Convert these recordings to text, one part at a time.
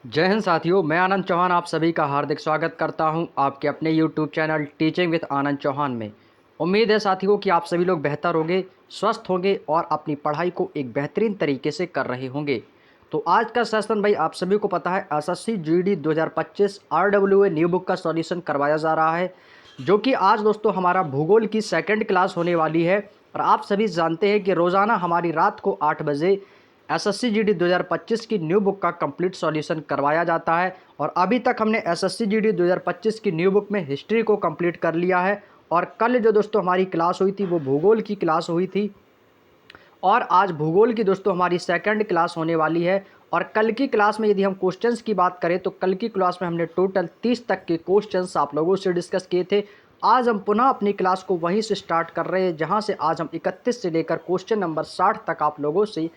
जय हिंद साथियों, मैं आनंद चौहान आप सभी का हार्दिक स्वागत करता हूं आपके अपने यूट्यूब चैनल टीचिंग विद आनंद चौहान में। उम्मीद है साथियों कि आप सभी लोग बेहतर होंगे, स्वस्थ होंगे और अपनी पढ़ाई को एक बेहतरीन तरीके से कर रहे होंगे। तो आज का सेशन भाई आप सभी को पता है SSC GD 2025 RWA new book का सॉल्यूशन करवाया जा रहा है, जो कि आज दोस्तों हमारा भूगोल की सेकेंड क्लास होने वाली है। और आप सभी जानते हैं कि रोज़ाना हमारी रात को 8 बजे एसएससी जीडी 2025 की न्यू बुक का कंप्लीट सॉल्यूशन करवाया जाता है। और अभी तक हमने एसएससी जीडी 2025 की न्यू बुक में हिस्ट्री को कंप्लीट कर लिया है। और कल जो दोस्तों हमारी क्लास हुई थी वो भूगोल की क्लास हुई थी, और आज भूगोल की दोस्तों हमारी सेकंड क्लास होने वाली है। और कल की क्लास में यदि हम क्वेश्चंस की बात करें तो कल की क्लास में हमने टोटल 30 तक के क्वेश्चंस आप लोगों से डिस्कस किए थे। आज हम पुनः अपनी क्लास को वहीं से स्टार्ट कर रहे हैं जहां से आज हम 31 से लेकर क्वेश्चन नंबर 60 तक आप लोगों से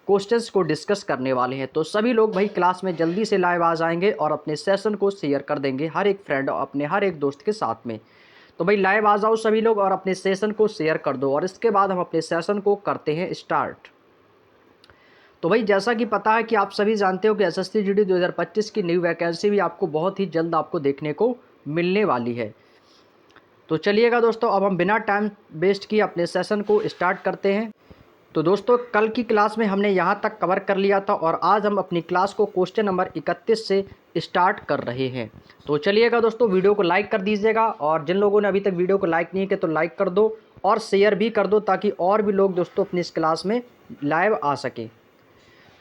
क्वेश्चंस को डिस्कस करने वाले हैं। तो सभी लोग भाई क्लास में जल्दी से लाइव आ जाएंगे और अपने सेशन को शेयर कर देंगे हर एक फ्रेंड और अपने हर एक दोस्त के साथ में। तो भाई लाइव आ जाओ सभी लोग और अपने सेशन को शेयर कर दो, और इसके बाद हम अपने सेशन को करते हैं स्टार्ट। तो भाई जैसा कि पता है कि आप सभी जानते हो कि एसएससी जीडी 2025 की न्यू वैकेंसी भी आपको बहुत ही जल्द आपको देखने को मिलने वाली है। तो चलिएगा दोस्तों, अब हम बिना टाइम वेस्ट किए अपने सेशन को स्टार्ट करते हैं। तो दोस्तों कल की क्लास में हमने यहाँ तक कवर कर लिया था और आज हम अपनी क्लास को क्वेश्चन नंबर 31 से स्टार्ट कर रहे हैं। तो चलिएगा दोस्तों, वीडियो को लाइक कर दीजिएगा, और जिन लोगों ने अभी तक वीडियो को लाइक नहीं किया तो लाइक कर दो और शेयर भी कर दो ताकि और भी लोग दोस्तों अपनी इस क्लास में लाइव आ सकें।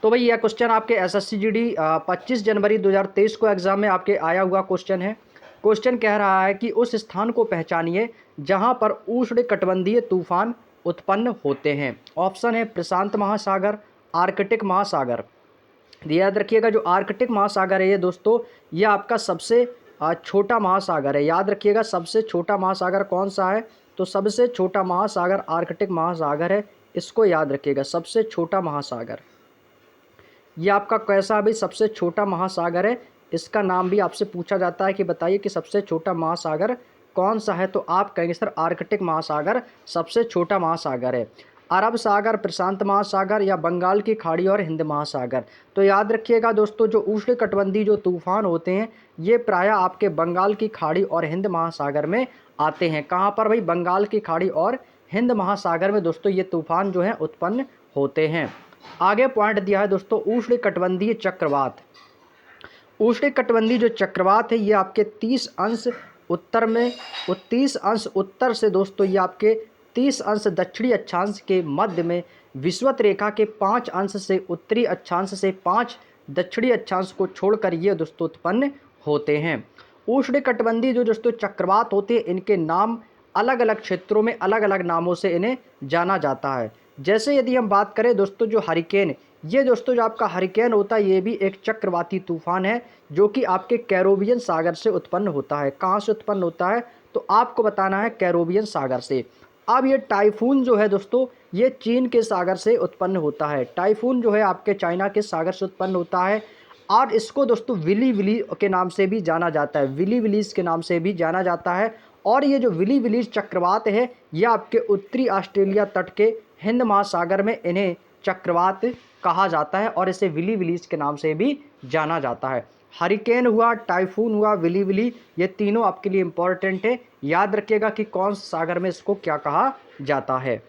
तो भाई यह क्वेश्चन आपके एसएससी जीडी 25 जनवरी 2023 को एग्जाम में आपके आया हुआ क्वेश्चन है। क्वेश्चन कह रहा है कि उस स्थान को पहचानिए जहां पर उष्णकटिबंधीय तूफान उत्पन्न होते हैं। ऑप्शन है प्रशांत महासागर, आर्कटिक महासागर। याद रखिएगा जो आर्कटिक महासागर है ये दोस्तों ये आपका सबसे छोटा महासागर है। याद रखिएगा सबसे छोटा महासागर कौन सा है, तो सबसे छोटा महासागर आर्कटिक महासागर है। इसको याद रखिएगा, सबसे छोटा महासागर ये आपका कैसा है भाई, सबसे छोटा महासागर है। इसका नाम भी आपसे पूछा जाता है कि बताइए कि सबसे छोटा महासागर कौन सा है, तो आप कहेंगे सर आर्कटिक महासागर सबसे छोटा महासागर है। अरब सागर, प्रशांत महासागर या बंगाल की खाड़ी और हिंद महासागर। तो याद रखिएगा दोस्तों जो उष्णकटिबंधीय जो तूफान होते हैं ये प्रायः आपके बंगाल की खाड़ी और हिंद महासागर में आते हैं। कहाँ पर भाई, बंगाल की खाड़ी और हिंद महासागर में दोस्तों ये तूफान जो है उत्पन्न होते हैं। आगे पॉइंट दिया है दोस्तों उष्णकटिबंधीय चक्रवात। उष्णकटिबंधीय जो चक्रवात है ये आपके 30 अंश उत्तर में, 30 अंश उत्तर से दोस्तों ये आपके 30 अंश दक्षिणी अक्षांश के मध्य में विषुवत रेखा के 5 अंश से उत्तरी अक्षांश से 5 दक्षिणी अक्षांश को छोड़कर ये दोस्तों उत्पन्न होते हैं। उष्णकटिबंधीय जो दोस्तों चक्रवात होते हैं इनके नाम अलग अलग क्षेत्रों में अलग अलग नामों से इन्हें जाना जाता है। जैसे यदि हम बात करें दोस्तों जो हरिकेन, ये दोस्तों जो आपका हरिकेन होता है ये भी एक चक्रवाती तूफान है जो कि आपके कैरोबियन सागर से उत्पन्न होता है। कहाँ से उत्पन्न होता है, तो आपको बताना है कैरोबियन सागर से। अब ये टाइफून जो है दोस्तों ये चीन के सागर से उत्पन्न होता है। टाइफून जो है आपके चाइना के सागर से उत्पन्न होता है, और इसको दोस्तों विली विली के नाम से भी जाना जाता है, विली विलीज के नाम से भी जाना जाता है। और ये जो विली विलीज चक्रवात है ये आपके उत्तरी ऑस्ट्रेलिया तट के हिंद महासागर में इन्हें चक्रवात कहा जाता है और इसे विली विलीज के नाम से भी जाना जाता है। हरिकेन हुआ, टाइफून हुआ, विली विली, ये तीनों आपके लिए इंपॉर्टेंट है। याद रखिएगा कि कौन से सागर में इसको क्या कहा जाता है।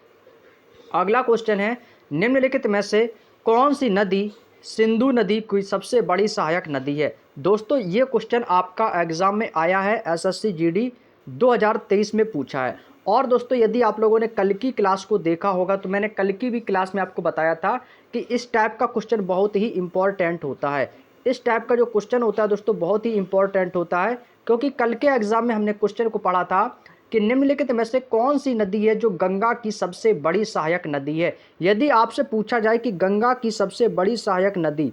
अगला क्वेश्चन है निम्नलिखित में से कौन सी नदी सिंधु नदी की सबसे बड़ी सहायक नदी है। दोस्तों ये क्वेश्चन आपका एग्जाम में आया है, एसएससी जीडी 2023 में पूछा है। और दोस्तों यदि आप लोगों ने कल की क्लास को देखा होगा तो मैंने कल की भी क्लास में आपको बताया था कि इस टाइप का क्वेश्चन बहुत ही इंपॉर्टेंट होता है। इस टाइप का जो क्वेश्चन होता है दोस्तों बहुत ही इंपॉर्टेंट होता है, क्योंकि कल के एग्जाम में हमने क्वेश्चन को पढ़ा था कि निम्नलिखित में से कौन सी नदी है जो गंगा की सबसे बड़ी सहायक नदी है। यदि आपसे पूछा जाए कि गंगा की सबसे बड़ी सहायक नदी,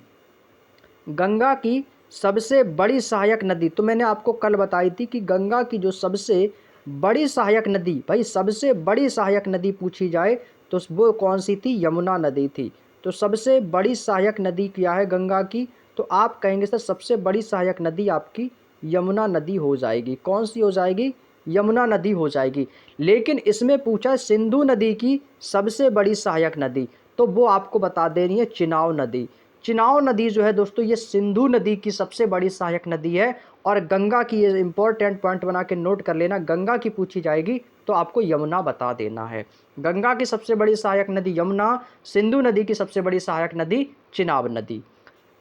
गंगा की सबसे बड़ी सहायक नदी, तो मैंने आपको कल बताई थी कि गंगा की जो सबसे बड़ी सहायक नदी, भाई सबसे बड़ी सहायक नदी पूछी जाए तो वो कौन सी थी, यमुना नदी थी। तो सबसे बड़ी सहायक नदी क्या है गंगा की, तो आप कहेंगे सर सबसे बड़ी सहायक नदी आपकी यमुना नदी हो जाएगी। कौन सी हो जाएगी, यमुना नदी हो जाएगी। लेकिन इसमें पूछा सिंधु नदी की सबसे बड़ी सहायक नदी, तो वो आपको बता देनी है चिनाब नदी। चिनाव नदी जो है दोस्तों ये सिंधु नदी की सबसे बड़ी सहायक नदी है। और गंगा की, ये इंपॉर्टेंट पॉइंट बना के नोट कर लेना, गंगा की पूछी जाएगी तो आपको यमुना बता देना है। गंगा की सबसे बड़ी सहायक नदी यमुना, सिंधु नदी की सबसे बड़ी सहायक नदी चिनाब नदी।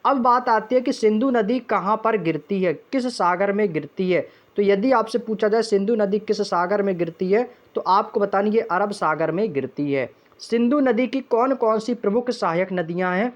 अब बात आती है कि सिंधु नदी कहाँ पर गिरती है, किस सागर में गिरती है। तो यदि आपसे पूछा जाए सिंधु नदी किस सागर में गिरती है, तो आपको बतानी ये अरब सागर में गिरती है। सिंधु नदी की कौन कौन सी प्रमुख सहायक नदियाँ हैं,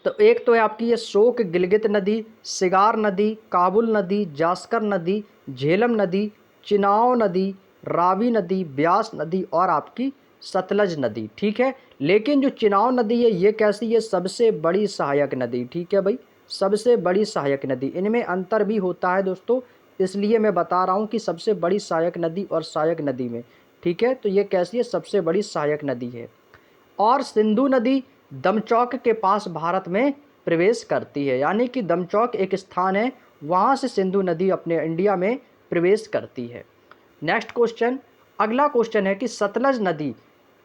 तो एक तो है आपकी ये शोक गिलगित नदी, सिगार नदी, काबुल नदी, जास्कर नदी, झेलम नदी, चिनाव नदी, रावी नदी, ब्यास नदी और आपकी सतलज नदी। ठीक है, लेकिन जो चिनाव नदी है ये कैसी है, सबसे बड़ी सहायक नदी। ठीक है भाई, सबसे बड़ी सहायक नदी। इनमें अंतर भी होता है दोस्तों, इसलिए मैं बता रहा हूँ कि सबसे बड़ी सहायक नदी और सहायक नदी में। ठीक है, तो ये कैसी है, सबसे बड़ी सहायक नदी है। और सिंधु नदी दमचौक के पास भारत में प्रवेश करती है, यानी कि दमचौक एक स्थान है, वहाँ से सिंधु नदी अपने इंडिया में प्रवेश करती है। नेक्स्ट क्वेश्चन, अगला क्वेश्चन है कि सतलज नदी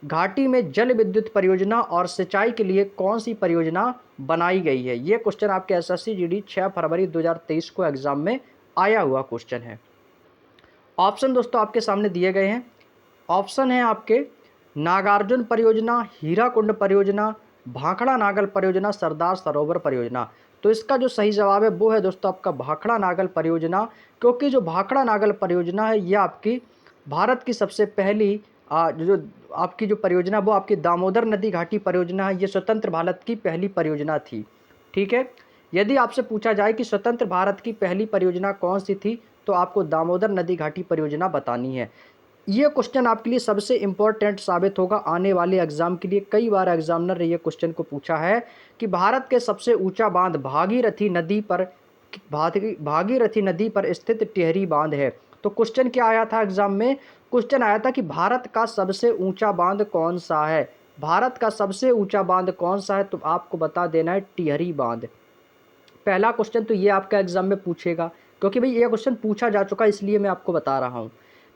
घाटी में जल विद्युत परियोजना और सिंचाई के लिए कौन सी परियोजना बनाई गई है। ये क्वेश्चन आपके एसएससी जीडी 6 फरवरी 2023 को एग्जाम में आया हुआ क्वेश्चन है। ऑप्शन दोस्तों आपके सामने दिए गए हैं। ऑप्शन है आपके नागार्जुन परियोजना, हीराकुंड परियोजना, भाखड़ा नागल परियोजना, सरदार सरोवर परियोजना। तो इसका जो सही जवाब है वो है दोस्तों आपका भाखड़ा नागल परियोजना, क्योंकि जो भाखड़ा नागल परियोजना है ये आपकी भारत की सबसे पहली जो आपकी जो परियोजना वो आपकी दामोदर नदी घाटी परियोजना है। ये स्वतंत्र भारत की पहली परियोजना थी। ठीक है, यदि आपसे पूछा जाए कि स्वतंत्र भारत की पहली परियोजना कौन सी थी, तो आपको दामोदर नदी घाटी परियोजना बतानी है। ये क्वेश्चन आपके लिए सबसे इम्पोर्टेंट साबित होगा आने वाले एग्जाम के लिए। कई बार एग्जामिनर ने ये क्वेश्चन को पूछा है कि भारत के सबसे ऊंचा बांध भागीरथी नदी पर स्थित टिहरी बांध है। तो क्वेश्चन क्या आया था एग्जाम में, क्वेश्चन आया था कि भारत का सबसे ऊंचा बांध कौन सा है, भारत का सबसे ऊंचा बांध कौन सा है, तो आपको बता देना है टिहरी बांध। पहला क्वेश्चन तो ये आपका एग्जाम में पूछेगा, क्योंकि भाई ये क्वेश्चन पूछा जा चुका है इसलिए मैं आपको बता रहा हूँ।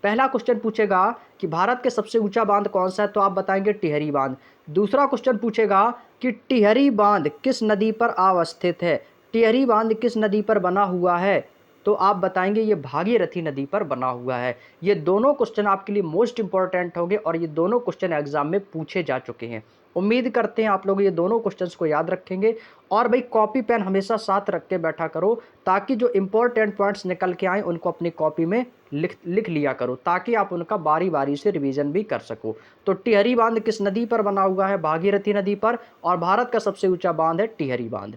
पहला क्वेश्चन पूछेगा कि भारत के सबसे ऊंचा बांध कौन सा है, तो आप बताएंगे टिहरी बांध। दूसरा क्वेश्चन पूछेगा कि टिहरी बांध किस नदी पर अवस्थित है, टिहरी बांध किस नदी पर बना हुआ है, तो आप बताएंगे ये भागीरथी नदी पर बना हुआ है। ये दोनों क्वेश्चन आपके लिए मोस्ट इंपॉर्टेंट होंगे और ये दोनों क्वेश्चन एग्जाम में पूछे जा चुके हैं। उम्मीद करते हैं आप लोग ये दोनों क्वेश्चंस को याद रखेंगे। और भाई कॉपी पेन हमेशा साथ रख के बैठा करो, ताकि जो इंपॉर्टेंट पॉइंट्स निकल के आए उनको अपनी कॉपी में लिख लिया करो, ताकि आप उनका बारी बारी से रिवीजन भी कर सको। तो टिहरी बांध किस नदी पर बना हुआ है, भागीरथी नदी पर, और भारत का सबसे ऊंचा बांध है टिहरी बांध।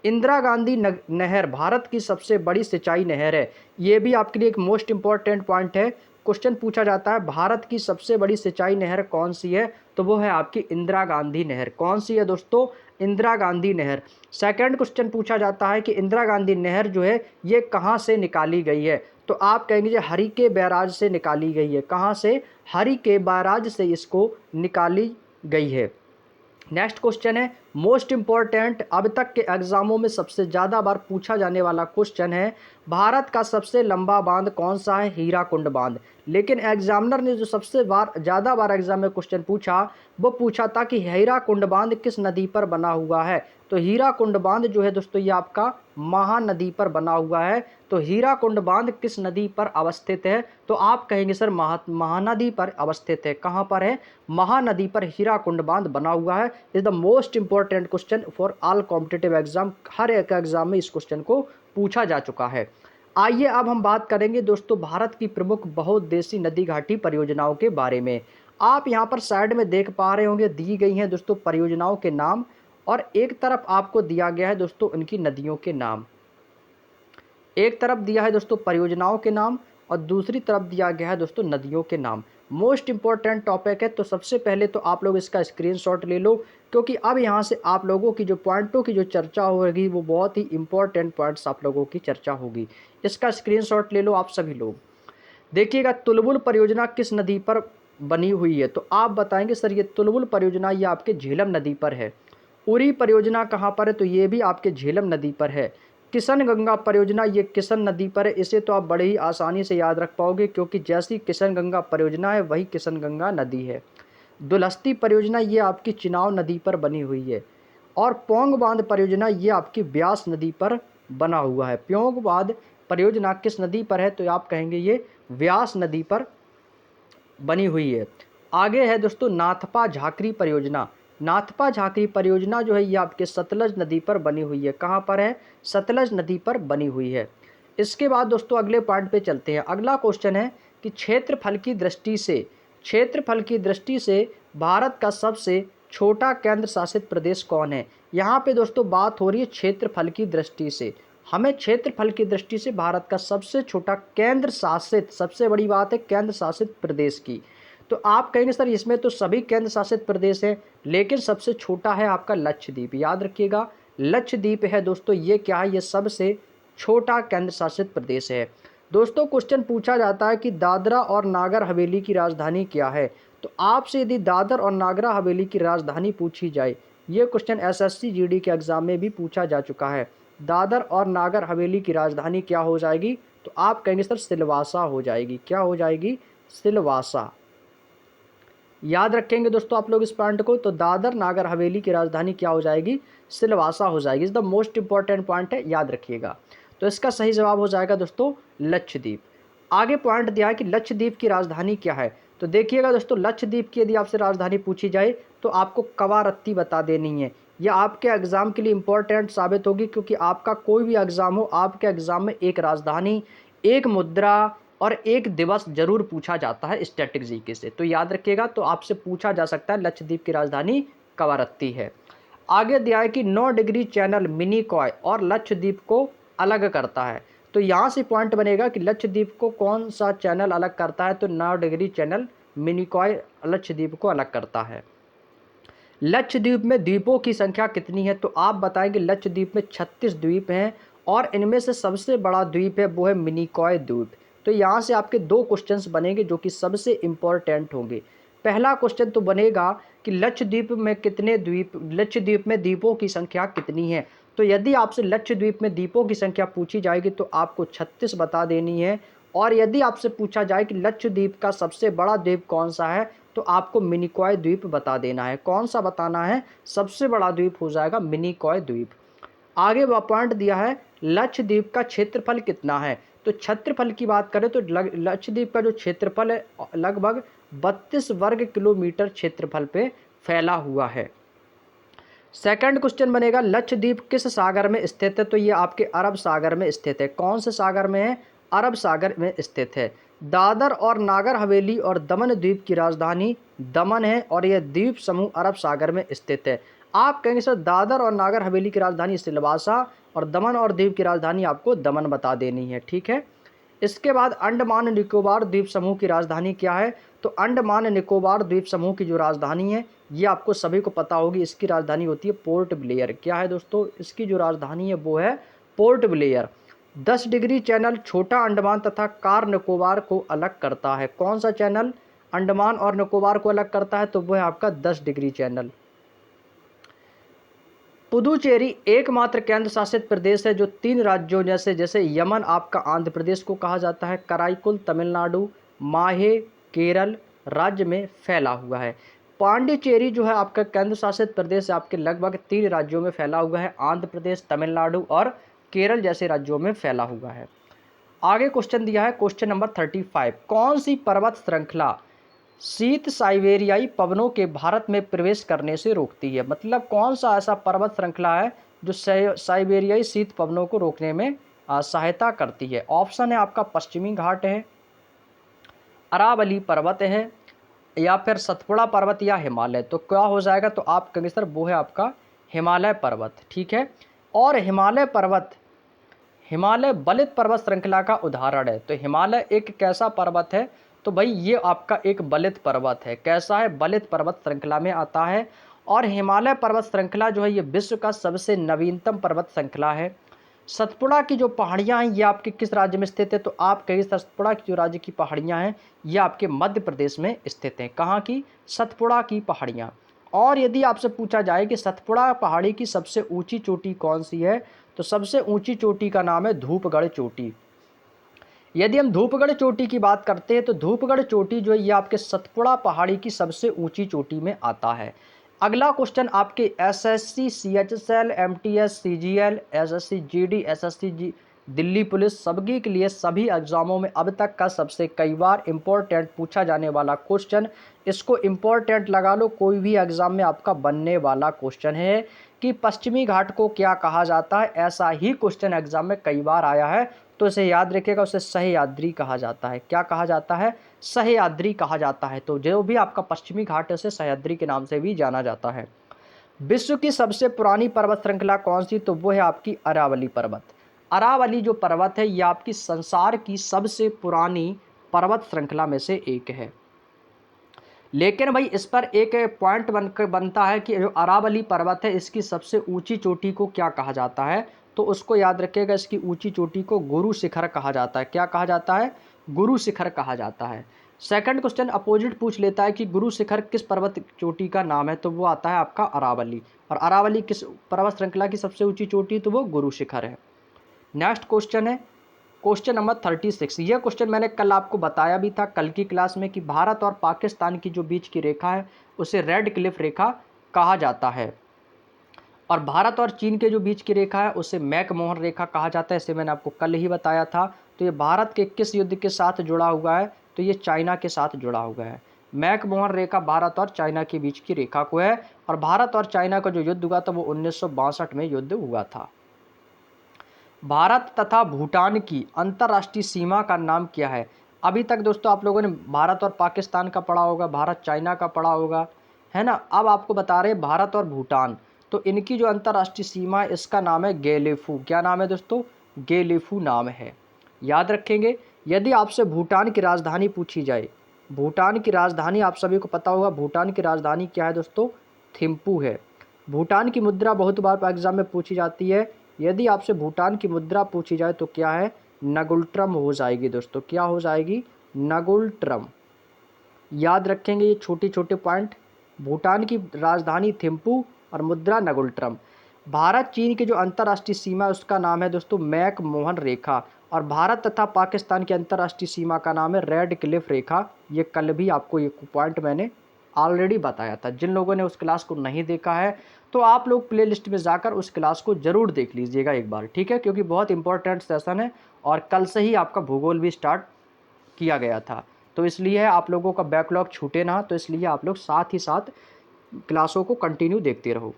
इंदिरा गांधी नहर भारत की सबसे बड़ी सिंचाई नहर है। ये भी आपके लिए एक मोस्ट इंपॉर्टेंट पॉइंट है। क्वेश्चन पूछा जाता है भारत की सबसे बड़ी सिंचाई नहर कौन सी है, तो वो है आपकी इंदिरा गांधी नहर। कौन सी है दोस्तों, इंदिरा गांधी नहर। सेकंड क्वेश्चन पूछा जाता है कि इंदिरा गांधी नहर जो है ये कहाँ से निकाली गई है, तो आप कहेंगे जो हरिके बैराज से निकाली गई है। कहाँ से, हरिके बैराज से इसको निकाली गई है। नेक्स्ट क्वेश्चन है मोस्ट इंपॉर्टेंट, अब तक के एग्जामों में सबसे ज़्यादा बार पूछा जाने वाला क्वेश्चन है, भारत का सबसे लंबा बांध कौन सा है, हीराकुंड बांध। लेकिन एग्जामिनर ने जो सबसे ज़्यादा बार एग्जाम में क्वेश्चन पूछा वो पूछा था कि हीराकुंड बांध किस नदी पर बना हुआ है। तो हीराकुंड बांध जो है दोस्तों ये आपका महानदी पर बना हुआ है। तो हीराकुंड बांध किस नदी पर अवस्थित है, तो आप कहेंगे सर महानदी पर अवस्थित है। कहाँ पर है, महानदी पर हीराकुंड बांध बना हुआ है। Is the most important question for all competitive exam. हर एक एग्जाम में इस क्वेश्चन को पूछा जा चुका है। आइए अब हम बात करेंगे दोस्तों भारत की प्रमुख बहुउद्देशीय नदी घाटी परियोजनाओं के बारे में। आप यहाँ पर साइड में देख पा रहे होंगे दी गई हैं दोस्तों परियोजनाओं के नाम, और एक तरफ आपको दिया गया है दोस्तों उनकी नदियों के नाम। एक तरफ दिया है दोस्तों परियोजनाओं के नाम और दूसरी तरफ दिया गया है दोस्तों नदियों के नाम। मोस्ट इंपॉर्टेंट टॉपिक है, तो सबसे पहले तो आप लोग इसका स्क्रीनशॉट ले लो, क्योंकि अब यहाँ से आप लोगों की जो पॉइंटों की जो चर्चा होगी वो बहुत ही इंपॉर्टेंट पॉइंट्स आप लोगों की चर्चा होगी। इसका स्क्रीनशॉट ले लो आप सभी लोग। देखिएगा तुलबुल परियोजना किस नदी पर बनी हुई है, तो आप बताएंगे सर ये तुलबुल परियोजना ये आपके झेलम नदी पर है। उरी परियोजना कहाँ पर है, तो ये भी आपके झेलम नदी पर है। किशन गंगा परियोजना ये किशन नदी पर है। इसे तो आप बड़े ही आसानी से याद रख पाओगे, क्योंकि जैसी किशन गंगा परियोजना है वही किशन गंगा नदी है। दुलहस्ती परियोजना ये आपकी चिनाव नदी पर बनी हुई है। और पोंग बांध परियोजना ये आपकी ब्यास नदी पर बना हुआ है। पोंग बांध परियोजना किस नदी पर है, तो आप कहेंगे ये व्यास नदी पर बनी हुई है। आगे है दोस्तों नाथपा झाकरी परियोजना। नाथपा झाकरी परियोजना जो है ये आपके सतलज नदी पर बनी हुई है। कहाँ पर है, सतलज नदी पर बनी हुई है। इसके बाद दोस्तों अगले पॉइंट पे चलते हैं। अगला क्वेश्चन है कि क्षेत्रफल की दृष्टि से भारत का सबसे छोटा केंद्र शासित प्रदेश कौन है। यहाँ पे दोस्तों बात हो रही है क्षेत्रफल की दृष्टि से। हमें क्षेत्रफल की दृष्टि से भारत का सबसे छोटा केंद्र शासित, सबसे बड़ी बात है केंद्र शासित प्रदेश की। तो आप कहेंगे सर इसमें तो सभी केंद्र शासित प्रदेश हैं, लेकिन सबसे छोटा है आपका लक्षद्वीप। याद रखिएगा लक्षद्वीप है दोस्तों, ये क्या है, ये सबसे छोटा केंद्र शासित प्रदेश है। दोस्तों क्वेश्चन पूछा जाता है कि दादरा और नागर हवेली की राजधानी क्या है। तो आपसे यदि दादर और नागर हवेली की राजधानी पूछी जाए, ये क्वेश्चन एसएससी जीडी के एग्जाम में भी पूछा जा चुका है। दादर और नागर हवेली की राजधानी क्या हो जाएगी, तो आप कहेंगे सर सिलवासा हो जाएगी। क्या हो जाएगी, सिलवासा। याद रखेंगे दोस्तों आप लोग इस पॉइंट को। तो दादर नागर हवेली की राजधानी क्या हो जाएगी, सिलवासा हो जाएगी। Is the most important point है, याद रखिएगा। तो इसका सही जवाब हो जाएगा दोस्तों लक्षद्वीप। आगे पॉइंट दिया है कि लक्षद्वीप की राजधानी क्या है। तो देखिएगा दोस्तों लक्षद्वीप की यदि आपसे राजधानी पूछी जाए तो आपको कवारत्ती बता देनी है। यह आपके एग्जाम के लिए इंपॉर्टेंट साबित होगी, क्योंकि आपका कोई भी एग्जाम हो, आपके एग्जाम में एक राजधानी, एक मुद्रा और एक दिवस जरूर पूछा जाता है स्टैटिक जीके से। तो याद रखिएगा, तो आपसे पूछा जा सकता है लक्षद्वीप की राजधानी कवारत्ती है। आगे दिया है कि 9 डिग्री चैनल मिनिकॉय और लक्षद्वीप को अलग करता है। तो यहाँ से पॉइंट बनेगा कि लक्षद्वीप को कौन सा चैनल अलग करता है, तो 9 डिग्री चैनल मिनिकॉय लक्षद्वीप को अलग करता है। लक्षद्वीप में द्वीपों की संख्या कितनी है, तो आप बताएंगे लक्षद्वीप में 36 द्वीप हैं और इनमें से सबसे बड़ा द्वीप है वो है मिनिकॉय द्वीप। तो यहाँ से आपके 2 क्वेश्चंस बनेंगे जो कि सबसे इंपॉर्टेंट होंगे। पहला क्वेश्चन तो बनेगा कि लक्षद्वीप में कितने द्वीप, लक्षद्वीप में द्वीपों की संख्या कितनी है। तो यदि आपसे लक्षद्वीप में द्वीपों की संख्या पूछी जाएगी तो आपको 36 बता देनी है। और यदि आपसे पूछा जाए कि लक्षद्वीप का सबसे बड़ा द्वीप कौन सा है, तो आपको मिनिकॉय द्वीप बता देना है। कौन सा बताना है, सबसे बड़ा द्वीप हो जाएगा मिनिकॉय द्वीप। आगे वह पॉइंट दिया है लक्षद्वीप का क्षेत्रफल कितना है। तो क्षेत्रफल की बात करें तो लक्षद्वीप का जो क्षेत्रफल है लगभग 32 वर्ग किलोमीटर क्षेत्रफल पे फैला हुआ है। सेकंड क्वेश्चन बनेगा लक्षद्वीप किस सागर में स्थित है। तो ये आपके अरब सागर में स्थित है। कौन से सागर में है, अरब सागर में स्थित है। दादर और नागर हवेली और दमन द्वीप की राजधानी दमन है और यह द्वीप समूह अरब सागर में स्थित है। आप कहेंगे सर दादर और नागर हवेली की राजधानी सिलवासा और दमन और द्वीप की राजधानी आपको दमन बता देनी है, ठीक है। इसके बाद अंडमान निकोबार द्वीप समूह की राजधानी क्या है। तो अंडमान निकोबार द्वीप समूह की जो राजधानी है ये आपको सभी को पता होगी, इसकी राजधानी होती है पोर्ट ब्लेयर। क्या है दोस्तों, इसकी जो राजधानी है वो है पोर्ट ब्लेयर। 10 डिग्री चैनल छोटा अंडमान तथा कार निकोबार को अलग करता है। कौन सा चैनल अंडमान और निकोबार को अलग करता है, तो वो है आपका 10 डिग्री चैनल। पुदुचेरी एकमात्र केंद्र शासित प्रदेश है जो 3 राज्यों जैसे यमन आपका आंध्र प्रदेश को कहा जाता है, कराईकुल तमिलनाडु, माहे केरल राज्य में फैला हुआ है। पांडिचेरी जो है आपका केंद्र शासित प्रदेश आपके लगभग 3 राज्यों में फैला हुआ है, आंध्र प्रदेश, तमिलनाडु और केरल जैसे राज्यों में फैला हुआ है। आगे क्वेश्चन दिया है क्वेश्चन नंबर 35, कौन सी पर्वत श्रृंखला शीत साइबेरियाई पवनों के भारत में प्रवेश करने से रोकती है। मतलब कौन सा ऐसा पर्वत श्रृंखला है जो साइबेरियाई शीत पवनों को रोकने में सहायता करती है। ऑप्शन है आपका पश्चिमी घाट है, अरावली पर्वत है, या फिर सतपुड़ा पर्वत या हिमालय। तो क्या हो जाएगा, तो आप कहेंगे सर वो है आपका हिमालय पर्वत, ठीक है। और हिमालय पर्वत, हिमालय बलित पर्वत श्रृंखला का उदाहरण है। तो हिमालय एक कैसा पर्वत है, तो भाई ये आपका एक बलित पर्वत है। कैसा है, बलित पर्वत श्रृंखला में आता है। और हिमालय पर्वत श्रृंखला जो है ये विश्व का सबसे नवीनतम पर्वत श्रृंखला है। सतपुड़ा की जो पहाड़ियाँ हैं ये आपके किस राज्य में स्थित है, तो आप कहिए सतपुड़ा की जो राज्य की पहाड़ियाँ हैं ये आपके मध्य प्रदेश में स्थित हैं। कहाँ की, सतपुड़ा की पहाड़ियाँ। और यदि आपसे पूछा जाए कि सतपुड़ा पहाड़ी की सबसे ऊंची चोटी कौन सी है, तो सबसे ऊंची चोटी का नाम है धूपगढ़ चोटी। यदि हम धूपगढ़ चोटी की बात करते हैं तो धूपगढ़ चोटी जो है ये आपके सतपुड़ा पहाड़ी की सबसे ऊंची चोटी में आता है। अगला क्वेश्चन आपके SSC, CHSL, MTS, CGL, SSC GD, SSC G Delhi police सभी के लिए सभी एग्जामों में अब तक का सबसे कई बार इंपॉर्टेंट पूछा जाने वाला क्वेश्चन। इसको इंपॉर्टेंट लगा लो, कोई भी एग्जाम में आपका बनने वाला क्वेश्चन है कि पश्चिमी घाट को क्या कहा जाता है। ऐसा ही क्वेश्चन एग्जाम में कई बार आया है, तो इसे याद रखिएगा, उसे सह्याद्री कहा जाता है। क्या कहा जाता है? सह्याद्री कहा जाता है। तो जो भी आपका पश्चिमी घाट है उसे सह्याद्री के नाम से भी जाना जाता है। विश्व की सबसे पुरानी पर्वत श्रृंखला कौन सी? तो वो है आपकी अरावली पर्वत। अरावली जो पर्वत है ये आपकी संसार की सबसे पुरानी पर्वत श्रृंखला में से एक है। लेकिन भाई इस पर एक पॉइंट बनता है कि जो अरावली पर्वत है इसकी सबसे ऊंची चोटी को क्या कहा जाता है? तो उसको याद रखिएगा, इसकी ऊंची चोटी को गुरु शिखर कहा जाता है। क्या कहा जाता है? गुरु शिखर कहा जाता है। सेकंड क्वेश्चन अपोजिट पूछ लेता है कि गुरु शिखर किस पर्वत चोटी का नाम है? तो वो आता है आपका अरावली। और अरावली किस पर्वत श्रृंखला की सबसे ऊंची चोटी? तो वो गुरु शिखर है। नेक्स्ट क्वेश्चन है क्वेश्चन नंबर 36। यह क्वेश्चन मैंने कल आपको बताया भी था कल की क्लास में कि भारत और पाकिस्तान की जो बीच की रेखा है उसे रेड क्लिफ रेखा कहा जाता है, और भारत और चीन के जो बीच की रेखा है उसे मैकमोहन रेखा कहा जाता है। इसे मैंने आपको कल ही बताया था। तो ये भारत के किस युद्ध के साथ जुड़ा हुआ है? तो ये चाइना के साथ जुड़ा हुआ है। मैकमोहन रेखा भारत और चाइना के बीच की रेखा को है, और भारत और चाइना का जो युद्ध हुआ था वो 1962 में युद्ध हुआ था। भारत तथा भूटान की अंतर्राष्ट्रीय सीमा का नाम क्या है? अभी तक दोस्तों आप लोगों ने भारत और पाकिस्तान का पढ़ा होगा, भारत चाइना का पढ़ा होगा, है ना। अब आपको बता रहे हैं भारत और भूटान, तो इनकी जो अंतर्राष्ट्रीय सीमा है इसका नाम है गेलेफू। क्या नाम है दोस्तों? गेलेफू नाम है। याद रखेंगे। यदि आपसे भूटान की राजधानी पूछी जाए, भूटान की राजधानी आप सभी को पता होगा, भूटान की राजधानी क्या है दोस्तों? थिम्पू है। भूटान की मुद्रा बहुत बार एग्जाम में पूछी जाती है। यदि आपसे भूटान की मुद्रा पूछी जाए तो क्या है? नगुल्ट्रम हो जाएगी दोस्तों। क्या हो जाएगी? नगुल्ट्रम। याद रखेंगे ये छोटे छोटे पॉइंट। भूटान की राजधानी थिम्पू और मुद्रा नगुल्ट्रम। भारत चीन की जो अंतर्राष्ट्रीय सीमा है उसका नाम है दोस्तों मैकमोहन रेखा, और भारत तथा पाकिस्तान की अंतर्राष्ट्रीय सीमा का नाम है रेड क्लिफ रेखा। ये कल भी आपको ये पॉइंट मैंने ऑलरेडी बताया था। जिन लोगों ने उस क्लास को नहीं देखा है तो आप लोग प्लेलिस्ट में जाकर उस क्लास को ज़रूर देख लीजिएगा एक बार, ठीक है, क्योंकि बहुत इंपॉर्टेंट सेशन है और कल से ही आपका भूगोल भी स्टार्ट किया गया था। तो इसलिए आप लोगों का बैकलॉग छूटे ना, तो इसलिए आप लोग साथ ही साथ क्लासों को कंटिन्यू देखते रहो।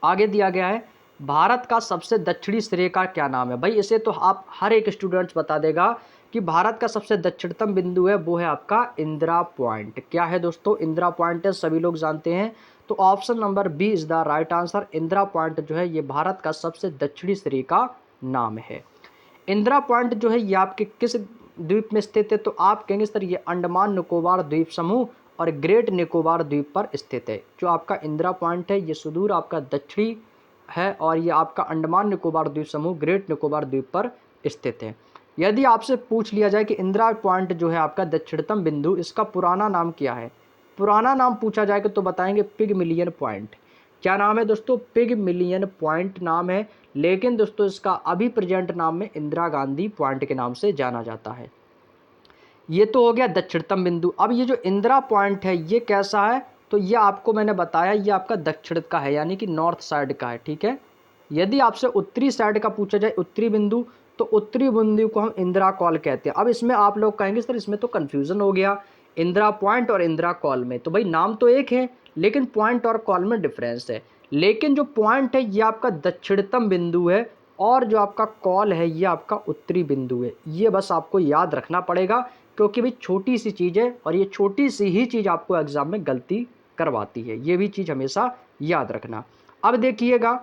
आगे दिया गया है भारत का सबसे दक्षिणी सिरे का क्या नाम है? भाई इसे तो आप हर एक स्टूडेंट्स बता देगा कि भारत का सबसे दक्षिणतम बिंदु है वो है आपका इंदिरा पॉइंट। क्या है दोस्तों? इंदिरा पॉइंट है, सभी लोग जानते हैं। तो option number B is the right answer. Indira point जो है ये भारत का सबसे दक्षिणी सिरे का नाम है। इंदिरा पॉइंट जो है ये आपके किस द्वीप में स्थित है? तो आप कहेंगे सर ये अंडमान निकोबार द्वीप समूह और ग्रेट निकोबार द्वीप पर स्थित है। जो आपका इंदिरा पॉइंट है ये सुदूर आपका दक्षिणी है, और ये आपका अंडमान निकोबार द्वीप समूह ग्रेट निकोबार द्वीप पर स्थित है। यदि आपसे पूछ लिया जाए कि इंदिरा पॉइंट जो है आपका दक्षिणतम बिंदु, इसका पुराना नाम क्या है? पुराना नाम पूछा जाएगा तो बताएंगे पिगमिलियन पॉइंट। क्या नाम है दोस्तों? पिगमिलियन पॉइंट नाम है। लेकिन दोस्तों इसका अभी प्रेजेंट नाम में इंदिरा गांधी पॉइंट के नाम से जाना जाता है। ये तो हो गया दक्षिणतम बिंदु। अब ये जो इंदिरा पॉइंट है ये कैसा है? तो ये आपको मैंने बताया ये आपका दक्षिण का है, यानी कि नॉर्थ साइड का है, ठीक है। यदि आपसे उत्तरी साइड का पूछा जाए, उत्तरी बिंदु, तो उत्तरी बिंदु को हम इंदिरा कॉल कहते हैं। अब इसमें आप लोग कहेंगे सर इसमें तो कन्फ्यूजन हो गया इंदिरा पॉइंट और इंदिरा कॉल में। तो भाई नाम तो एक है लेकिन पॉइंट और कॉल में डिफरेंस है। लेकिन जो पॉइंट है ये आपका दक्षिणतम बिंदु है, और जो आपका कॉल है ये आपका उत्तरी बिंदु है। ये बस आपको याद रखना पड़ेगा, क्योंकि भाई छोटी सी चीज़ है और ये छोटी सी ही चीज़ आपको एग्जाम में गलती करवाती है। ये भी चीज़ हमेशा याद रखना। अब देखिएगा,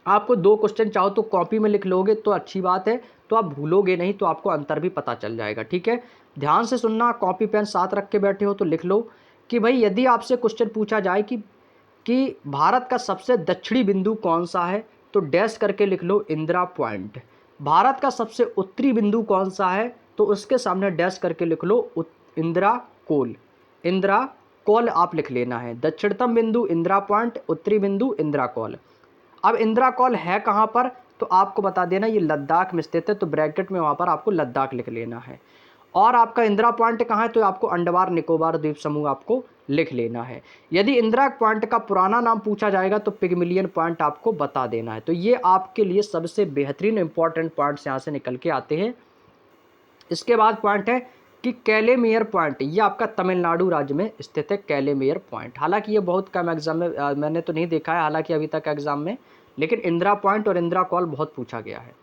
आपको दो क्वेश्चन चाहो तो कॉपी में लिख लोगे तो अच्छी बात है, तो आप भूलोगे नहीं, तो आपको अंतर भी पता चल जाएगा, ठीक है। ध्यान से सुनना, कॉपी पेन साथ रख के बैठे हो तो लिख लो कि भाई यदि आपसे क्वेश्चन पूछा जाए कि भारत का सबसे दक्षिणी बिंदु कौन सा है, तो डैश करके लिख लो इंदिरा पॉइंट। भारत का सबसे उत्तरी बिंदु कौन सा है, तो उसके सामने डैश करके लिख लो इंदिरा कोल। इंदिरा कोल आप लिख लेना है। दक्षिणतम बिंदु इंदिरा पॉइंट, उत्तरी बिंदु इंदिरा कोल। अब इंदिरा कॉल है कहाँ पर? तो आपको बता देना ये लद्दाख में स्थित है, तो ब्रैकेट में वहाँ पर आपको लद्दाख लिख लेना है। और आपका इंदिरा पॉइंट कहाँ है, तो आपको अंडमान निकोबार द्वीप समूह आपको लिख लेना है। यदि इंदिरा पॉइंट का पुराना नाम पूछा जाएगा तो पिगमिलियन पॉइंट आपको बता देना है। तो ये आपके लिए सबसे बेहतरीन इंपॉर्टेंट पॉइंट्स यहाँ से निकल के आते हैं। इसके बाद पॉइंट है कि कैलेमेयर पॉइंट, ये आपका तमिलनाडु राज्य में स्थित है कैलेमेयर पॉइंट। हालांकि ये बहुत कम एग्जाम में मैंने तो नहीं देखा है हालांकि अभी तक एग्जाम में, लेकिन इंदिरा पॉइंट और इंदिरा कॉल बहुत पूछा गया है।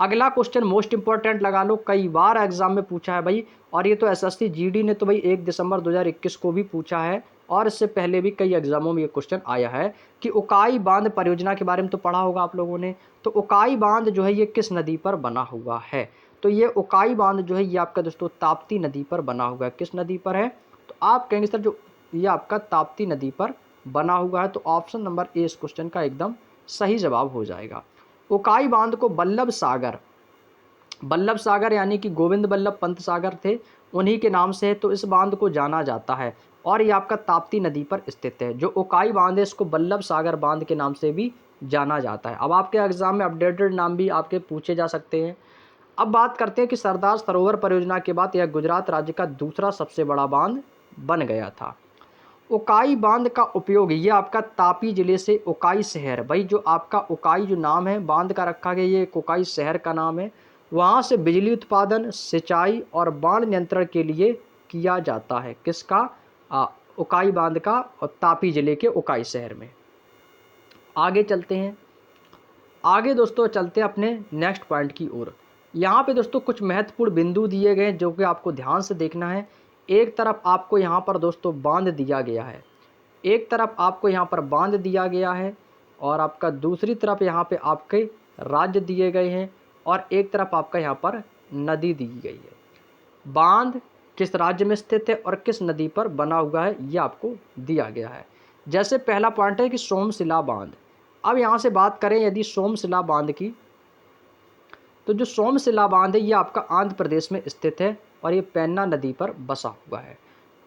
अगला क्वेश्चन मोस्ट इंपॉर्टेंट लगा लो, कई बार एग्जाम में पूछा है भाई, और ये तो एसएससी जीडी ने तो भाई 1 दिसंबर 2021 को भी पूछा है, और इससे पहले भी कई एग्जामों में ये क्वेश्चन आया है कि उकाई बांध परियोजना के बारे में तो पढ़ा होगा आप लोगों ने। तो उकाई बांध जो है ये किस नदी पर बना हुआ है, तो ये उकाई बांध जो है ये आपका दोस्तों ताप्ती नदी पर बना हुआ है। किस नदी पर है, तो आप कहेंगे सर जो ये आपका ताप्ती नदी पर बना हुआ है, तो ऑप्शन नंबर ए इस क्वेश्चन का एकदम सही जवाब हो जाएगा। उकाई बांध को बल्लभ सागर यानी कि गोविंद बल्लभ पंत सागर थे, उन्हीं के नाम से है, तो इस बांध को जाना जाता है और ये आपका ताप्ती नदी पर स्थित है। जो उकाई बांध है इसको बल्लभ सागर बांध के नाम से भी जाना जाता है। अब आपके एग्जाम में अपडेटेड नाम भी आपके पूछे जा सकते हैं। अब बात करते हैं कि सरदार सरोवर परियोजना के बाद यह गुजरात राज्य का दूसरा सबसे बड़ा बांध बन गया था। उकाई बांध का उपयोग ये आपका तापी जिले से उकाई शहर, भाई जो आपका उकाई जो नाम है बांध का रखा गया ये एक उकाई शहर का नाम है, वहाँ से बिजली उत्पादन, सिंचाई और बाढ़ नियंत्रण के लिए किया जाता है। किसका, उकाई बांध का, और तापी जिले के उकाई शहर में। आगे चलते हैं, आगे दोस्तों चलते हैं अपने नेक्स्ट पॉइंट की ओर। यहाँ पे दोस्तों कुछ महत्वपूर्ण बिंदु दिए गए जो कि आपको ध्यान से देखना है। एक तरफ आपको यहाँ पर दोस्तों बांध दिया गया है, एक तरफ आपको यहाँ पर बांध दिया गया है, और आपका दूसरी तरफ यहाँ पे आपके राज्य दिए गए हैं, और एक तरफ आपका यहाँ पर नदी दी गई है। बांध किस राज्य में स्थित है और किस नदी पर बना हुआ है ये आपको दिया गया है। जैसे पहला पॉइंट है कि सोमशिला बांध। अब यहाँ से बात करें यदि सोमशिला बांध की, तो जो सोमशिला बांध है ये आपका आंध्र प्रदेश में स्थित है और ये पेन्ना नदी पर बसा हुआ है।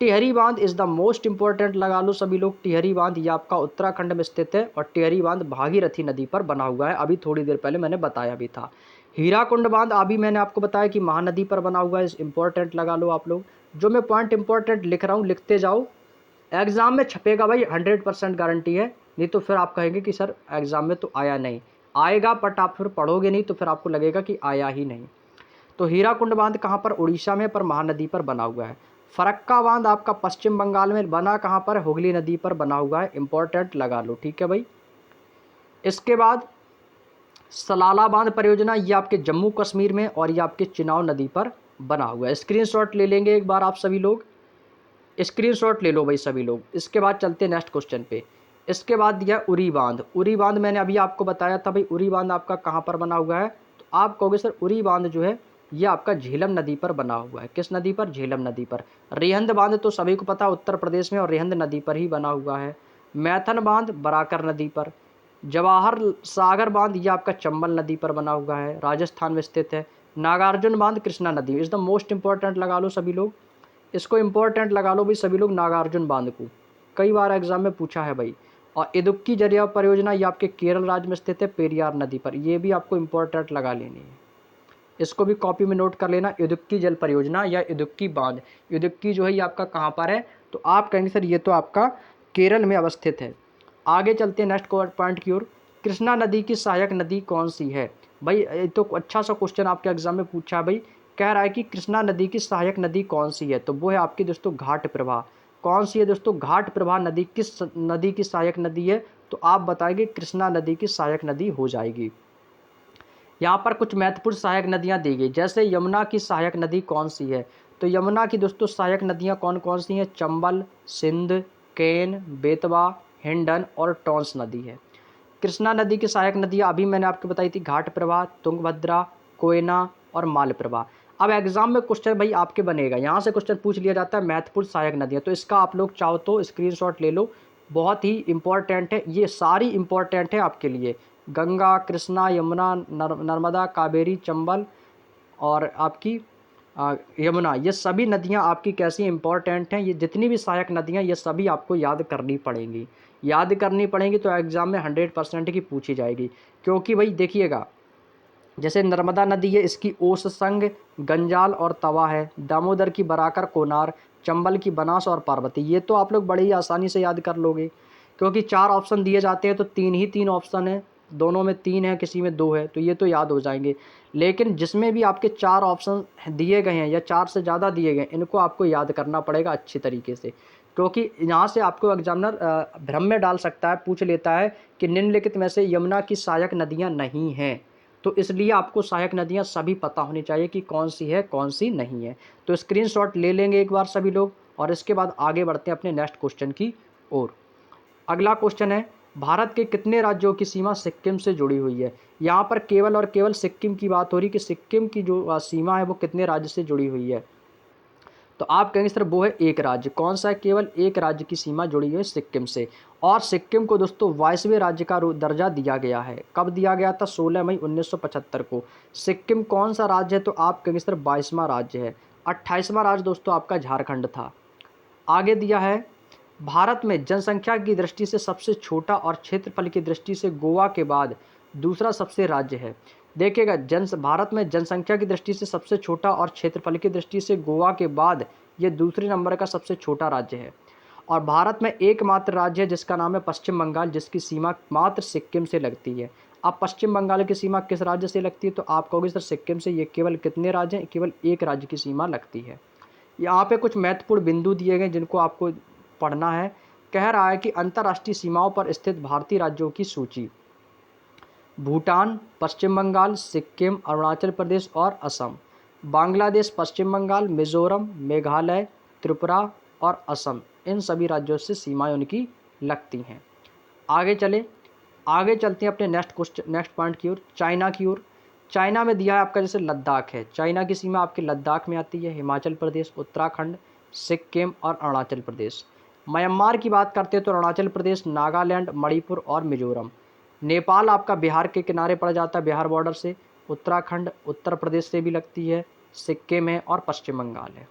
टिहरी बांध इज़ द मोस्ट इंपॉर्टेंट लगा लो सभी लोग। टिहरी बांध ये आपका उत्तराखंड में स्थित है और टिहरी बांध भागीरथी नदी पर बना हुआ है, अभी थोड़ी देर पहले मैंने बताया भी था। हीराकुंड बांध अभी मैंने आपको बताया कि महानदी पर बना हुआ है, इंपॉर्टेंट लगा लो आप लोग। जो मैं पॉइंट इंपॉर्टेंट लिख रहा हूँ लिखते जाओ, एग्जाम में छपेगा भाई, 100% गारंटी है, नहीं तो फिर आप कहेंगे कि सर एग्जाम में तो आया नहीं। आएगा बट आप फिर पढ़ोगे नहीं तो फिर आपको लगेगा कि आया ही नहीं। तो हीराकुंड बांध कहाँ पर, उड़ीसा में, पर महानदी पर बना हुआ है। फरक्का बांध आपका पश्चिम बंगाल में, बना कहाँ पर, हुगली नदी पर बना हुआ है, इंपॉर्टेंट लगा लो, ठीक है भाई। इसके बाद सलाला बांध परियोजना ये आपके जम्मू कश्मीर में और ये आपके चिनाव नदी पर बना हुआ है। स्क्रीनशॉट ले लेंगे एक बार आप सभी लोग, स्क्रीनशॉट ले लो भाई सभी लोग। इसके बाद चलते नेक्स्ट क्वेश्चन पे। इसके बाद दिया उरी बांध। उरी बांध मैंने अभी आपको बताया था भाई, उरी बांध आपका कहाँ पर बना हुआ है, तो आप कहोगे सर उरी बांध जो है ये आपका झेलम नदी पर बना हुआ है। किस नदी पर, झेलम नदी पर। रिहंद बांध तो सभी को पता है उत्तर प्रदेश में और रिहंद नदी पर ही बना हुआ है। मैथन बांध बराकर नदी पर। जवाहर सागर बांध ये आपका चंबल नदी पर बना हुआ है, राजस्थान में स्थित है। नागार्जुन बांध कृष्णा नदी इज़ द मोस्ट इंपॉर्टेंट लगा लो सभी लोग, इसको इंपॉर्टेंट लगा लो भाई सभी लोग, नागार्जुन बांध को कई बार एग्जाम में पूछा है भाई। और इदुक्की जरिया परियोजना ये आपके केरल राज्य में स्थित है, पेरियार नदी पर, ये भी आपको इंपॉर्टेंट लगा लेनी है, इसको भी कॉपी में नोट कर लेना। इदुक्की जल परियोजना या इदुक्की बांध, इदुक्की जो है ये आपका कहाँ पर है, तो आप कहेंगे सर ये तो आपका केरल में अवस्थित है। आगे चलते हैं नेक्स्ट पॉइंट की ओर। कृष्णा नदी की सहायक नदी कौन सी है, भाई ये तो अच्छा सा क्वेश्चन आपके एग्जाम में पूछा है भाई। कह रहा है कि कृष्णा नदी की सहायक नदी कौन सी है, तो वो है आपकी दोस्तों घाट प्रभा। कौन सी है दोस्तों, घाट प्रभा नदी किस नदी की सहायक नदी है, तो आप बताएंगे कृष्णा नदी की सहायक नदी हो जाएगी। यहाँ पर कुछ महत्वपूर्ण सहायक नदियाँ दी गई, जैसे यमुना की सहायक नदी कौन सी है, तो यमुना की दोस्तों सहायक नदियाँ कौन कौन सी हैं, चंबल, सिंध, केन, बेतवा, हिंडन और टॉन्स नदी है। कृष्णा नदी की सहायक नदियाँ अभी मैंने आपको बताई थी, घाट प्रभा, तुंगभद्रा, कोयना और मालप्रभा। अब एग्जाम में क्वेश्चन भाई आपके बनेगा, यहाँ से क्वेश्चन पूछ लिया जाता है महत्वपूर्ण सहायक नदियाँ, तो इसका आप लोग चाहो तो स्क्रीनशॉट ले लो, बहुत ही इंपॉर्टेंट है, ये सारी इंपॉर्टेंट है आपके लिए। गंगा, कृष्णा, यमुना, नर्मदा, कावेरी, चंबल और आपकी यमुना, ये सभी नदियाँ आपकी कैसी इंपॉर्टेंट हैं। ये जितनी भी सहायक नदियाँ ये सभी आपको याद करनी पड़ेंगी, याद करनी पड़ेंगी, तो एग्ज़ाम में 100% की पूछी जाएगी। क्योंकि भाई देखिएगा जैसे नर्मदा नदी है, इसकी ओस संग, गंजाल और तवा है। दामोदर की बराकर, कोनार। चंबल की बनास और पार्वती। ये तो आप लोग बड़े ही आसानी से याद कर लोगे, क्योंकि 4 ऑप्शन दिए जाते हैं तो 3 ही 3 ऑप्शन है, दोनों में 3 है, किसी में 2 है, तो ये तो याद हो जाएंगे। लेकिन जिसमें भी आपके 4 ऑप्शन दिए गए हैं या 4 से ज़्यादा दिए गए, इनको आपको याद करना पड़ेगा अच्छी तरीके से, क्योंकि यहाँ से आपको एग्जामिनर भ्रम में डाल सकता है, पूछ लेता है कि निम्नलिखित में से यमुना की सहायक नदियाँ नहीं हैं। तो इसलिए आपको सहायक नदियाँ सभी पता होनी चाहिए कि कौन सी है, कौन सी नहीं है। तो स्क्रीनशॉट ले लेंगे एक बार सभी लोग, और इसके बाद आगे बढ़ते हैं अपने नेक्स्ट क्वेश्चन की ओर। अगला क्वेश्चन है, भारत के कितने राज्यों की सीमा सिक्किम से जुड़ी हुई है? यहाँ पर केवल और केवल सिक्किम की बात हो रही कि सिक्किम की जो सीमा है वो कितने राज्य से जुड़ी हुई है। तो आप कहेंगे सर वो है एक राज्य। कौन सा है? केवल एक राज्य की सीमा जुड़ी हुई है सिक्किम से। और सिक्किम को दोस्तों 22वें राज्य का दर्जा दिया गया है। कब दिया गया था? 16 मई 1975 को। सिक्किम कौन सा राज्य है? तो आप कहेंगे सर 22वां राज्य है। 28वां राज्य दोस्तों आपका झारखंड था। आगे दिया है, भारत में जनसंख्या की दृष्टि से सबसे छोटा और क्षेत्रफल की दृष्टि से गोवा के बाद दूसरा सबसे राज्य है। देखिएगा, भारत में जनसंख्या की दृष्टि से सबसे छोटा और क्षेत्रफल की दृष्टि से गोवा के बाद ये दूसरे नंबर का सबसे छोटा राज्य है। और भारत में एकमात्र राज्य है जिसका नाम है पश्चिम बंगाल, जिसकी सीमा मात्र सिक्किम से लगती है। अब पश्चिम बंगाल की सीमा किस राज्य से लगती है? तो आप कहोगे सर सिक्किम से। ये केवल कितने राज्य हैं? केवल एक राज्य की सीमा लगती है। यहाँ पे कुछ महत्वपूर्ण बिंदु दिए गए जिनको आपको पढ़ना है। कह रहा है कि अंतर्राष्ट्रीय सीमाओं पर स्थित भारतीय राज्यों की सूची: भूटान, पश्चिम बंगाल, सिक्किम, अरुणाचल प्रदेश और असम। बांग्लादेश, पश्चिम बंगाल, मिजोरम, मेघालय, त्रिपुरा और असम, इन सभी राज्यों से सीमाएं उनकी लगती हैं। आगे चलते हैं अपने नेक्स्ट पॉइंट की ओर, चाइना की ओर। चाइना में दिया है आपका जैसे लद्दाख है। चाइना की सीमा आपके लद्दाख में आती है। हिमाचल प्रदेश, उत्तराखंड, सिक्किम और अरुणाचल प्रदेश। म्यांमार की बात करते हैं तो अरुणाचल प्रदेश, नागालैंड, मणिपुर और मिजोरम। नेपाल आपका बिहार के किनारे पड़ जाता है, बिहार बॉर्डर से। उत्तराखंड उत्तर प्रदेश से भी लगती है, सिक्किम है और पश्चिम बंगाल है।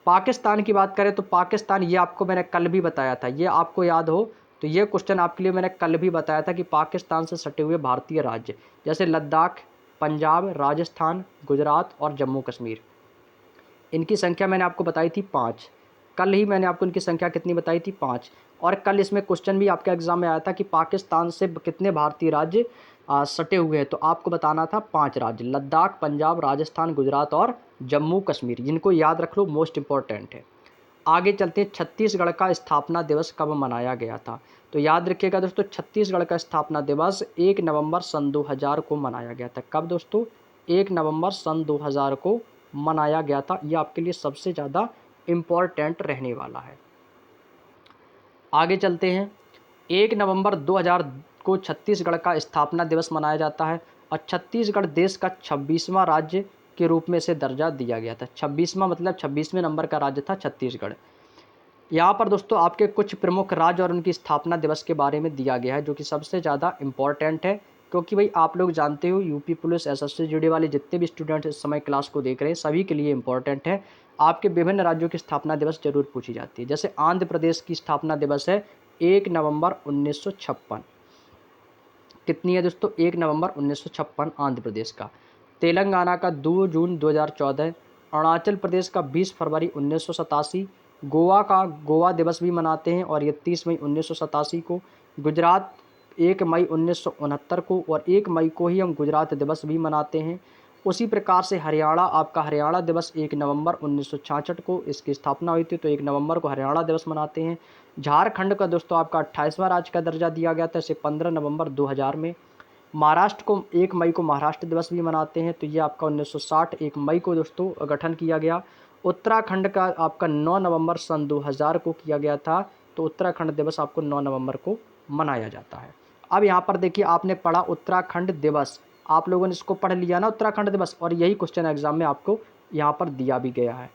पाकिस्तान की बात करें तो पाकिस्तान, ये आपको मैंने कल भी बताया था, ये आपको याद हो तो ये क्वेश्चन आपके लिए मैंने कल भी बताया था कि पाकिस्तान से सटे हुए भारतीय राज्य जैसे लद्दाख, पंजाब, राजस्थान, गुजरात और जम्मू कश्मीर, इनकी संख्या मैंने आपको बताई थी 5। कल ही मैंने आपको इनकी संख्या कितनी बताई थी? 5। और कल इसमें क्वेश्चन भी आपके एग्जाम में आया था कि पाकिस्तान से कितने भारतीय राज्य सटे हुए हैं, तो आपको बताना था 5 राज्य: लद्दाख, पंजाब, राजस्थान, गुजरात और जम्मू कश्मीर। जिनको याद रख लो, मोस्ट इंपॉर्टेंट है। आगे चलते हैं, छत्तीसगढ़ का स्थापना दिवस कब मनाया गया था? तो याद रखिएगा दोस्तों, छत्तीसगढ़ का स्थापना दिवस 1 नवंबर सन 2000 को मनाया गया था। कब दोस्तों? 1 नवंबर सन 2000 को मनाया गया था। ये आपके लिए सबसे ज़्यादा इम्पॉर्टेंट रहने वाला है। आगे चलते हैं, 1 नवंबर 2000 को छत्तीसगढ़ का स्थापना दिवस मनाया जाता है और छत्तीसगढ़ देश का 26वां राज्य के रूप में इसे दर्जा दिया गया था। 26वां मतलब 26वें नंबर का राज्य था छत्तीसगढ़। यहाँ पर दोस्तों आपके कुछ प्रमुख राज्य और उनकी स्थापना दिवस के बारे में दिया गया है, जो कि सबसे ज़्यादा इम्पॉर्टेंट है, क्योंकि भाई आप लोग जानते हो यूपी पुलिस एसएससी से जुड़े वाले जितने भी स्टूडेंट इस समय क्लास को देख रहे हैं सभी के लिए इम्पॉर्टेंट है। आपके विभिन्न राज्यों की स्थापना दिवस जरूर पूछी जाती है। जैसे आंध्र प्रदेश की स्थापना दिवस है 1 नवंबर 1956। कितनी है दोस्तों? 1 नवंबर 1956 आंध्र प्रदेश का। तेलंगाना का 2 जून 2014। अरुणाचल प्रदेश का 20 फरवरी 1987। गोवा का गोवा दिवस भी मनाते हैं और ये 30 मई 1987 को। गुजरात 1 मई 1969 को, और 1 मई को ही हम गुजरात दिवस भी मनाते हैं। उसी प्रकार से हरियाणा, आपका हरियाणा दिवस 1 नवंबर 1966 को इसकी स्थापना हुई थी, तो 1 नवंबर को हरियाणा दिवस मनाते हैं। झारखंड का दोस्तों आपका 28वां राज्य का दर्जा दिया गया था इसे 15 नवंबर 2000 में। महाराष्ट्र को 1 मई को महाराष्ट्र दिवस भी मनाते हैं, तो ये आपका 1960 1 मई को दोस्तों गठन किया गया। उत्तराखंड का आपका 9 नवंबर सन 2000 को किया गया था, तो उत्तराखंड दिवस आपको 9 नवंबर को मनाया जाता है। अब यहाँ पर देखिए, आपने पढ़ा उत्तराखंड दिवस, आप लोगों ने इसको पढ़ लिया ना उत्तराखंड दिवस, और यही क्वेश्चन एग्जाम में आपको यहाँ पर दिया भी गया है।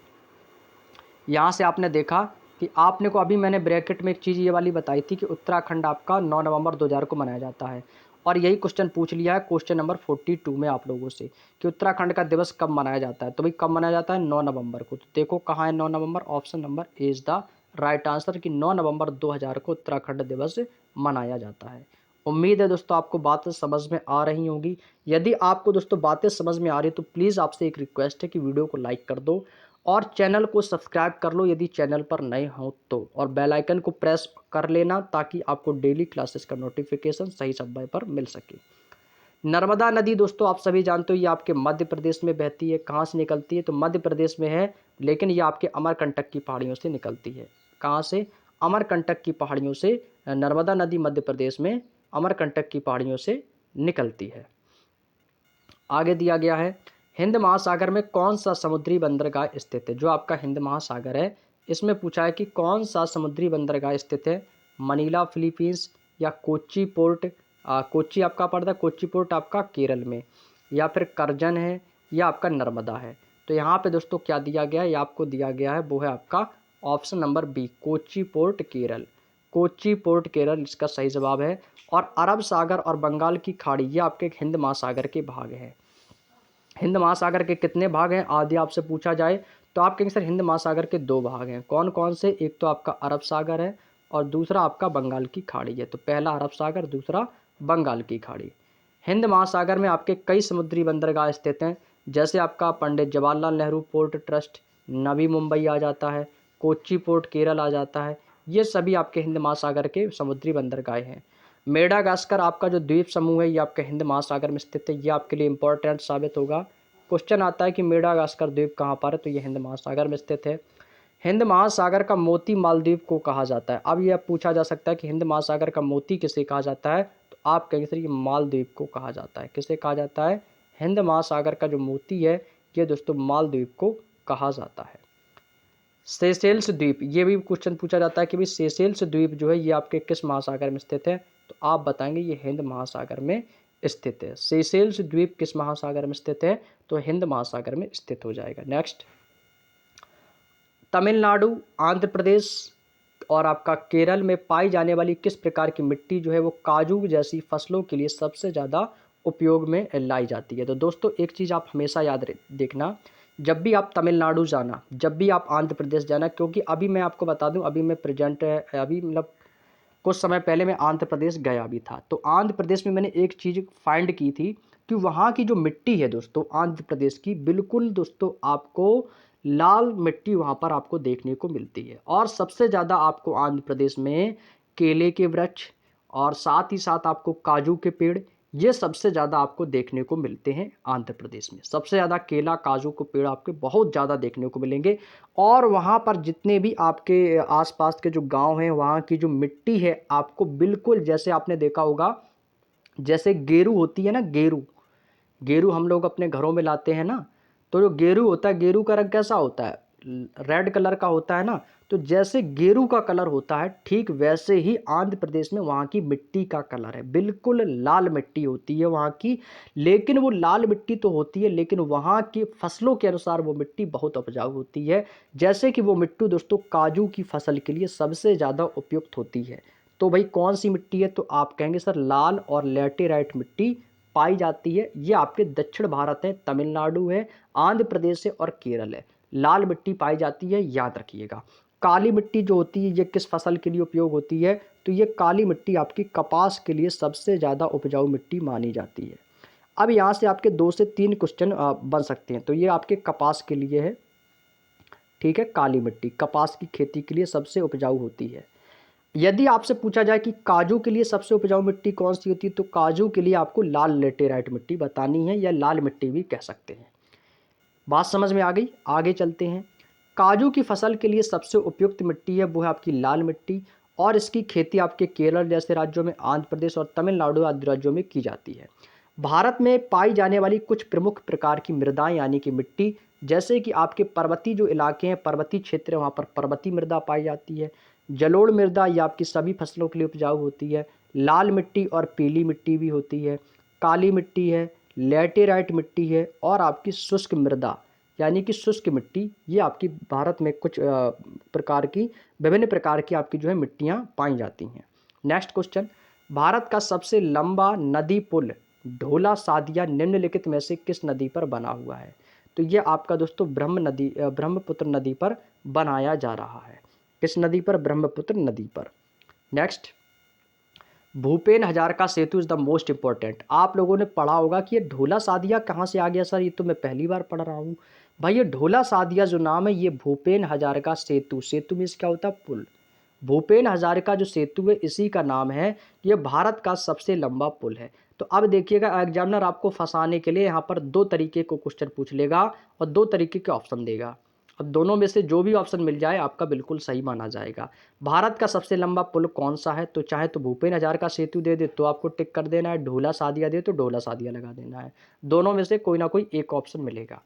यहाँ से आपने देखा कि आपने को अभी मैंने ब्रैकेट में एक चीज़ ये वाली बताई थी कि उत्तराखंड आपका 9 नवंबर 2000 को मनाया जाता है, और यही क्वेश्चन पूछ लिया है क्वेश्चन नंबर 42 में आप लोगों से कि उत्तराखंड का दिवस कब मनाया जाता है। तो भाई कब मनाया जाता है? 9 नवंबर को। तो देखो कहाँ है 9 नवंबर, option number A is the right answer कि 9 नवंबर 2000 को उत्तराखंड दिवस मनाया जाता है। उम्मीद है दोस्तों आपको बातें समझ में आ रही होंगी। यदि आपको दोस्तों बातें समझ में आ रही तो प्लीज़ आपसे एक रिक्वेस्ट है कि वीडियो को लाइक कर दो और चैनल को सब्सक्राइब कर लो यदि चैनल पर नए हो तो, और बेल आइकन को प्रेस कर लेना ताकि आपको डेली क्लासेस का नोटिफिकेशन सही समय पर मिल सके। नर्मदा नदी दोस्तों आप सभी जानते हो ये आपके मध्य प्रदेश में बहती है। कहाँ से निकलती है? तो मध्य प्रदेश में है, लेकिन ये आपके अमरकंटक की पहाड़ियों से निकलती है। कहाँ से? अमरकंटक की पहाड़ियों से। नर्मदा नदी मध्य प्रदेश में अमरकंटक की पहाड़ियों से निकलती है। आगे दिया गया है, हिंद महासागर में कौन सा समुद्री बंदरगाह स्थित है? जो आपका हिंद महासागर है इसमें पूछा है कि कौन सा समुद्री बंदरगाह स्थित है। मनीला फिलीपींस, या कोच्चि पोर्ट, कोच्चि आपका पड़ता है, कोच्चि पोर्ट आपका केरल में, या फिर करजन है, या आपका नर्मदा है। तो यहाँ पे दोस्तों क्या दिया गया है, ये आपको दिया गया है वो है आपका option number B, Kochi port Kerala. Kochi port Kerala इसका सही जवाब है। और अरब सागर और बंगाल की खाड़ी ये आपके हिंद महासागर के भाग हैं। हिंद महासागर के कितने भाग हैं आदि आपसे पूछा जाए तो आप कहेंगे सर हिंद महासागर के 2 भाग हैं। कौन कौन से? एक तो आपका अरब सागर है और दूसरा आपका बंगाल की खाड़ी है। तो पहला अरब सागर, दूसरा बंगाल की खाड़ी। हिंद महासागर में आपके कई समुद्री बंदरगाह स्थित हैं, जैसे आपका पंडित जवाहरलाल नेहरू पोर्ट ट्रस्ट, नवी मुंबई आ जाता है, कोच्चि पोर्ट केरल आ जाता है। ये सभी आपके हिंद महासागर के समुद्री बंदरगाह हैं। मेडागास्कर आपका जो द्वीप समूह है ये आपके हिंद महासागर में स्थित है। ये आपके लिए इंपॉर्टेंट साबित होगा। क्वेश्चन आता है कि मेडागास्कर द्वीप कहाँ पर है, तो ये हिंद महासागर में स्थित है। हिंद महासागर का मोती मालदीव को कहा जाता है। अब यह पूछा जा सकता है कि हिंद महासागर का मोती किसे कहा जाता है, तो आप कहेंगे सर ये मालदीव को कहा जाता है। किसे कहा जाता है? हिंद महासागर का जो मोती है ये दोस्तों मालदीव को कहा जाता है। सेशेल्स द्वीप, ये भी क्वेश्चन पूछा जाता है कि भाई सेशेल्स द्वीप जो है ये आपके किस महासागर में स्थित है, तो आप बताएंगे ये हिंद महासागर में स्थित है। सेशेल्स द्वीप किस महासागर में स्थित है, तो हिंद महासागर में स्थित हो जाएगा। नेक्स्ट, तमिलनाडु, आंध्र प्रदेश और आपका केरल में पाई जाने वाली किस प्रकार की मिट्टी जो है वो काजू जैसी फसलों के लिए सबसे ज़्यादा उपयोग में लाई जाती है। तो दोस्तों एक चीज़ आप हमेशा याद देखना, जब भी आप तमिलनाडु जाना, जब भी आप आंध्र प्रदेश जाना, क्योंकि अभी मैं आपको बता दूं अभी मैं प्रेजेंट है, अभी मतलब कुछ समय पहले मैं आंध्र प्रदेश गया भी था। तो आंध्र प्रदेश में मैंने एक चीज़ फाइंड की थी कि वहाँ की जो मिट्टी है दोस्तों आंध्र प्रदेश की, बिल्कुल दोस्तों आपको लाल मिट्टी वहाँ पर आपको देखने को मिलती है। और सबसे ज़्यादा आपको आंध्र प्रदेश में केले के वृक्ष और साथ ही साथ आपको काजू के पेड़, ये सबसे ज़्यादा आपको देखने को मिलते हैं आंध्र प्रदेश में। सबसे ज़्यादा केला काजू के पेड़ आपके बहुत ज़्यादा देखने को मिलेंगे। और वहाँ पर जितने भी आपके आसपास के जो गांव हैं वहाँ की जो मिट्टी है आपको बिल्कुल जैसे आपने देखा होगा, जैसे गेरू होती है ना, गेरू, गेरू हम लोग अपने घरों में लाते हैं ना, तो जो गेरू होता है, गेरू का रंग कैसा होता है? रेड कलर का होता है ना। तो जैसे गेरू का कलर होता है ठीक वैसे ही आंध्र प्रदेश में वहाँ की मिट्टी का कलर है, बिल्कुल लाल मिट्टी होती है वहाँ की। लेकिन वो लाल मिट्टी तो होती है लेकिन वहाँ की फसलों के अनुसार वो मिट्टी बहुत उपजाऊ होती है। जैसे कि वो मिट्टी दोस्तों काजू की फसल के लिए सबसे ज़्यादा उपयुक्त होती है। तो भाई कौन सी मिट्टी है, तो आप कहेंगे सर लाल और लैटेराइट मिट्टी पाई जाती है। ये आपके दक्षिण भारत है, तमिलनाडु है, आंध्र प्रदेश है और केरल है। लाल मिट्टी पाई जाती है, याद रखिएगा। काली मिट्टी जो होती है ये किस फसल के लिए उपयोग होती है, तो ये काली मिट्टी आपकी कपास के लिए सबसे ज़्यादा उपजाऊ मिट्टी मानी जाती है। अब यहाँ से आपके 2 से 3 क्वेश्चन बन सकते हैं। तो ये आपके कपास के लिए है, ठीक है। काली मिट्टी कपास की खेती के लिए सबसे उपजाऊ होती है। यदि आपसे पूछा जाए कि काजू के लिए सबसे उपजाऊ मिट्टी कौन सी होती है, तो काजू के लिए आपको लाल लेटेराइट मिट्टी बतानी है, या लाल मिट्टी भी कह सकते हैं। बात समझ में आ गई? आगे चलते हैं। काजू की फसल के लिए सबसे उपयुक्त मिट्टी है वो है आपकी लाल मिट्टी, और इसकी खेती आपके केरल जैसे राज्यों में, आंध्र प्रदेश और तमिलनाडु आदि राज्यों में की जाती है। भारत में पाई जाने वाली कुछ प्रमुख प्रकार की मृदाएं यानी कि मिट्टी, जैसे कि आपके पर्वतीय जो इलाके हैं, पर्वतीय क्षेत्र है, वहाँ पर पर्वतीय मृदा पाई जाती है। जलोढ़ मृदा ये आपकी सभी फसलों के लिए उपजाऊ होती है। लाल मिट्टी और पीली मिट्टी भी होती है। काली मिट्टी है, लैटेराइट मिट्टी है, और आपकी शुष्क मृदा यानी कि शुष्क मिट्टी, ये आपकी भारत में कुछ प्रकार की विभिन्न प्रकार की आपकी जो है मिट्टियाँ पाई जाती हैं। नेक्स्ट क्वेश्चन, भारत का सबसे लंबा नदी पुल ढोला सादिया निम्नलिखित में से किस नदी पर बना हुआ है, तो ये आपका दोस्तों ब्रह्मपुत्र नदी पर बनाया जा रहा है। किस नदी पर? ब्रह्मपुत्र नदी पर। Next, Bhupen Hazarika Setu is the most important. आप लोगों ने पढ़ा होगा कि ये ढोला सादिया कहाँ से आ गया सर, ये तो मैं पहली बार पढ़ रहा हूँ। भाई ये ढोला सादिया जो नाम है ये भूपेन हजारिका सेतु, सेतु मीन्स क्या होता है, पुल। भूपेन हजारिका जो सेतु है इसी का नाम है, ये भारत का सबसे लंबा पुल है। तो अब देखिएगा एग्जामिनर आपको फंसाने के लिए यहाँ पर दो तरीके को क्वेश्चन पूछ लेगा और दो तरीके के ऑप्शन देगा। अब दोनों में से जो भी ऑप्शन मिल जाए आपका बिल्कुल सही माना जाएगा। भारत का सबसे लंबा पुल कौन सा है, तो चाहे तो भूपेन हजारिका सेतु दे दे तो आपको टिक कर देना है, ढोला सादिया दे तो ढोला सादिया लगा देना है। दोनों में से कोई ना कोई एक ऑप्शन मिलेगा।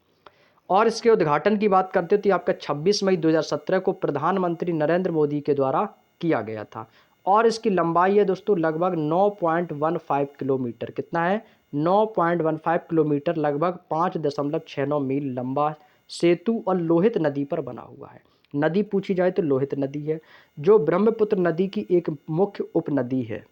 और इसके उद्घाटन की बात करते हो तो आपका 26 मई 2017 को प्रधानमंत्री नरेंद्र मोदी के द्वारा किया गया था। और इसकी लंबाई है दोस्तों लगभग 9.15 किलोमीटर। कितना है, 9.15 किलोमीटर, लगभग 5.69 मील लंबा सेतु और लोहित नदी पर बना हुआ है। नदी पूछी जाए तो लोहित नदी है, जो ब्रह्मपुत्र नदी की एक मुख्य उपनदी है।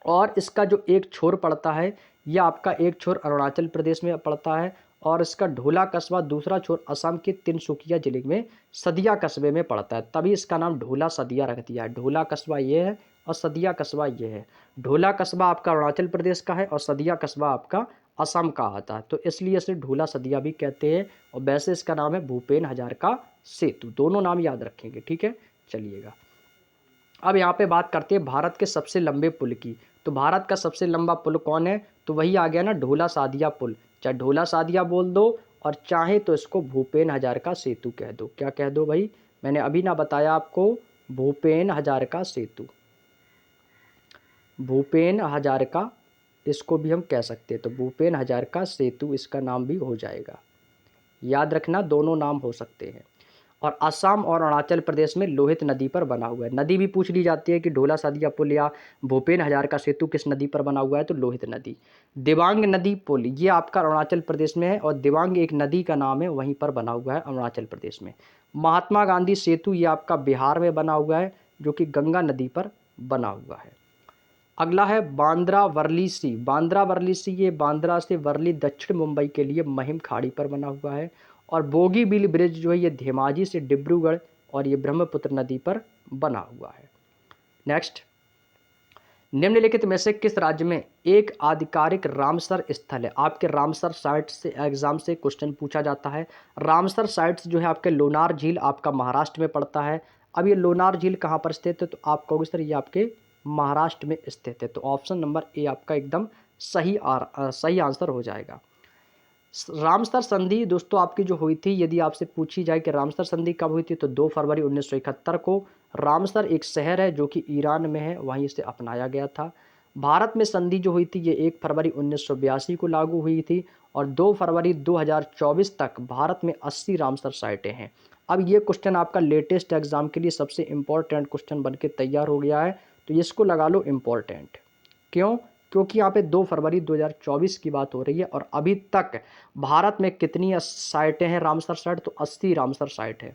और इसका जो एक छोर पड़ता है यह आपका एक छोर अरुणाचल प्रदेश में पड़ता है और इसका ढोला कस्बा दूसरा छोर असम के तिनसुकिया जिले में सदिया कस्बे में पड़ता है, तभी इसका नाम ढोला सदिया रख दिया है। ढोला कस्बा ये है और सदिया कस्बा ये है। ढोला कस्बा आपका अरुणाचल प्रदेश का है और सदिया कस्बा आपका असम का आता है, तो इसलिए इसे ढोला सदिया भी कहते हैं। और वैसे इसका नाम है भूपेन हजारिका सेतु, दोनों नाम याद रखेंगे, ठीक है। चलिएगा अब यहाँ पे बात करते हैं भारत के सबसे लंबे पुल की। तो भारत का सबसे लंबा पुल कौन है, तो वही आ गया ना, ढोला सादिया पुल। चाहे ढोला सादिया बोल दो और चाहे तो इसको भूपेन हजारिका सेतु कह दो। क्या कह दो भाई, मैंने अभी ना बताया आपको, भूपेन हजारिका सेतु, भूपेन हजारिका इसको भी हम कह सकते हैं। तो भूपेन हजारिका सेतु इसका नाम भी हो जाएगा। याद रखना दोनों नाम हो सकते हैं। और असम और अरुणाचल प्रदेश में लोहित नदी पर बना हुआ है। नदी भी पूछ ली जाती है कि ढोला सादिया पुल या भूपेन हजारिका सेतु किस नदी पर बना हुआ है, तो लोहित नदी। दिबांग नदी पुल ये आपका अरुणाचल प्रदेश में है और दिबांग एक नदी का नाम है, वहीं पर बना हुआ है अरुणाचल प्रदेश में। महात्मा गांधी सेतु ये आपका बिहार में बना हुआ है, जो कि गंगा नदी पर बना हुआ है। अगला है बांद्रा वर्ली सी। बांद्रा वर्ली सी ये बांद्रा से वर्ली दक्षिण मुंबई के लिए महिम खाड़ी पर बना हुआ है। और बोगीबील ब्रिज जो है ये धेमाजी से डिब्रूगढ़ और ये ब्रह्मपुत्र नदी पर बना हुआ है। नेक्स्ट, निम्नलिखित में से किस राज्य में एक आधिकारिक रामसर स्थल है। आपके रामसर साइट से एग्जाम से क्वेश्चन पूछा जाता है। रामसर साइट्स जो है आपके लोनार झील आपका महाराष्ट्र में पड़ता है। अब ये लोनार झील कहाँ पर स्थित है, तो आप कहोगे सर ये आपके महाराष्ट्र में स्थित है। तो ऑप्शन नंबर ए आपका एकदम सही आंसर हो जाएगा। रामसर संधि दोस्तों आपकी जो हुई थी, यदि आपसे पूछी जाए कि रामसर संधि कब हुई थी, तो 2 फरवरी 1971 को। रामसर एक शहर है जो कि ईरान में है, वहीं इसे अपनाया गया था। भारत में संधि जो हुई थी ये 1 फरवरी 1982 को लागू हुई थी और 2 फरवरी 2024 तक भारत में 80 रामसर साइटें हैं। अब ये क्वेश्चन आपका लेटेस्ट एग्जाम के लिए सबसे इम्पोर्टेंट क्वेश्चन बन के तैयार हो गया है, तो इसको लगा लो इम्पोर्टेंट। क्यों, क्योंकि यहाँ पे 2 फरवरी 2024 की बात हो रही है और अभी तक भारत में कितनी साइटें हैं रामसर साइट, तो 80 रामसर साइट है।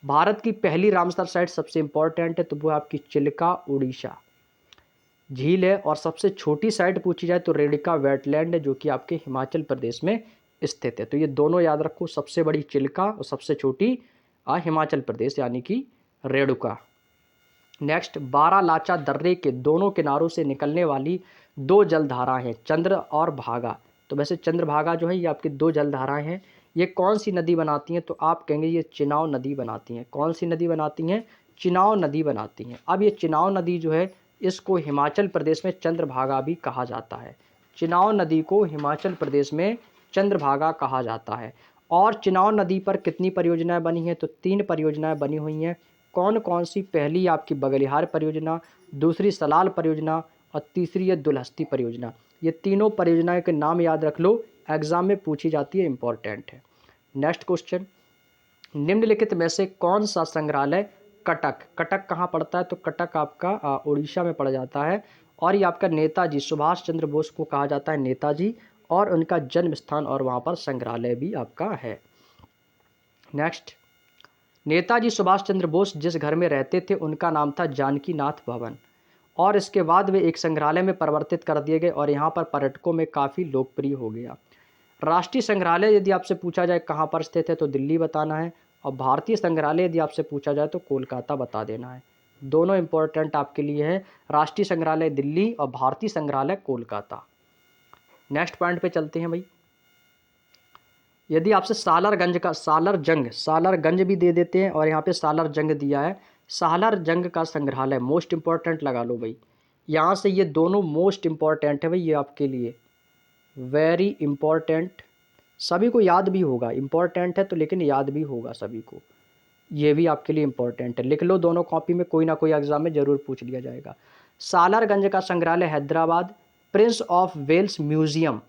भारत की पहली रामसर साइट सबसे इंपॉर्टेंट है, तो वो आपकी चिल्का उड़ीसा झील है। और सबसे छोटी साइट पूछी जाए तो रेणुका वेटलैंड है, जो कि आपके हिमाचल प्रदेश में स्थित है। तो ये दोनों याद रखो, सबसे बड़ी चिल्का और सबसे छोटी हिमाचल प्रदेश यानी कि रेणुका। नेक्स्ट, बारालाचा दर्रे के दोनों किनारों से निकलने वाली 2 जलधाराएं हैं, चंद्र और भागा। तो वैसे चंद्रभागा जो है ये आपकी 2 जलधाराएं हैं। ये कौन सी नदी बनाती हैं, तो आप कहेंगे ये चिनाव नदी बनाती हैं। कौन सी नदी बनाती हैं, चिनाव नदी बनाती हैं। अब ये चिनाव नदी जो है इसको हिमाचल प्रदेश में चंद्रभागा भी कहा जाता है। चिनाव नदी को हिमाचल प्रदेश में चंद्रभागा कहा जाता है। और चिनाव नदी पर कितनी परियोजनाएं बनी हैं, तो 3 परियोजनाएं बनी हुई हैं। कौन कौन सी, पहली आपकी बगलिहार परियोजना, दूसरी सलाल परियोजना और तीसरी है दुलहस्ती परियोजना। ये तीनों परियोजनाओं के नाम याद रख लो, एग्जाम में पूछी जाती है, इंपॉर्टेंट है। नेक्स्ट क्वेश्चन, निम्नलिखित में से कौन सा संग्रहालय कटक कहाँ पड़ता है, तो कटक आपका उड़ीसा में पड़ जाता है। और ये आपका नेताजी सुभाष चंद्र बोस को कहा जाता है नेताजी, और उनका जन्म स्थान और वहाँ पर संग्रहालय भी आपका है। नेक्स्ट, नेताजी सुभाष चंद्र बोस जिस घर में रहते थे उनका नाम था जानकी नाथ भवन, और इसके बाद वे एक संग्रहालय में परिवर्तित कर दिए गए और यहाँ पर पर्यटकों में काफ़ी लोकप्रिय हो गया। राष्ट्रीय संग्रहालय यदि आपसे पूछा जाए कहाँ पर स्थित है, तो दिल्ली बताना है। और भारतीय संग्रहालय यदि आपसे पूछा जाए तो कोलकाता बता देना है। दोनों इंपॉर्टेंट आपके लिए है, राष्ट्रीय संग्रहालय दिल्ली और भारतीय संग्रहालय कोलकाता। नेक्स्ट पॉइंट पे चलते हैं भाई। यदि आपसे सालरगंज भी दे देते हैं और यहाँ पे सालर जंग दिया है, सालर जंग का संग्रहालय मोस्ट इंपॉर्टेंट लगा लो भाई। यहाँ से ये दोनों मोस्ट इंपॉर्टेंट है भाई, ये आपके लिए वेरी इंपॉर्टेंट, सभी को याद भी होगा, इंपॉर्टेंट है तो लेकिन याद भी होगा सभी को, ये भी आपके लिए इंपॉर्टेंट है, लिख लो दोनों कॉपी में, कोई ना कोई एग्जाम में ज़रूर पूछ लिया जाएगा। सालारगंज का संग्रहालय Hyderabad, prince of Wales museum,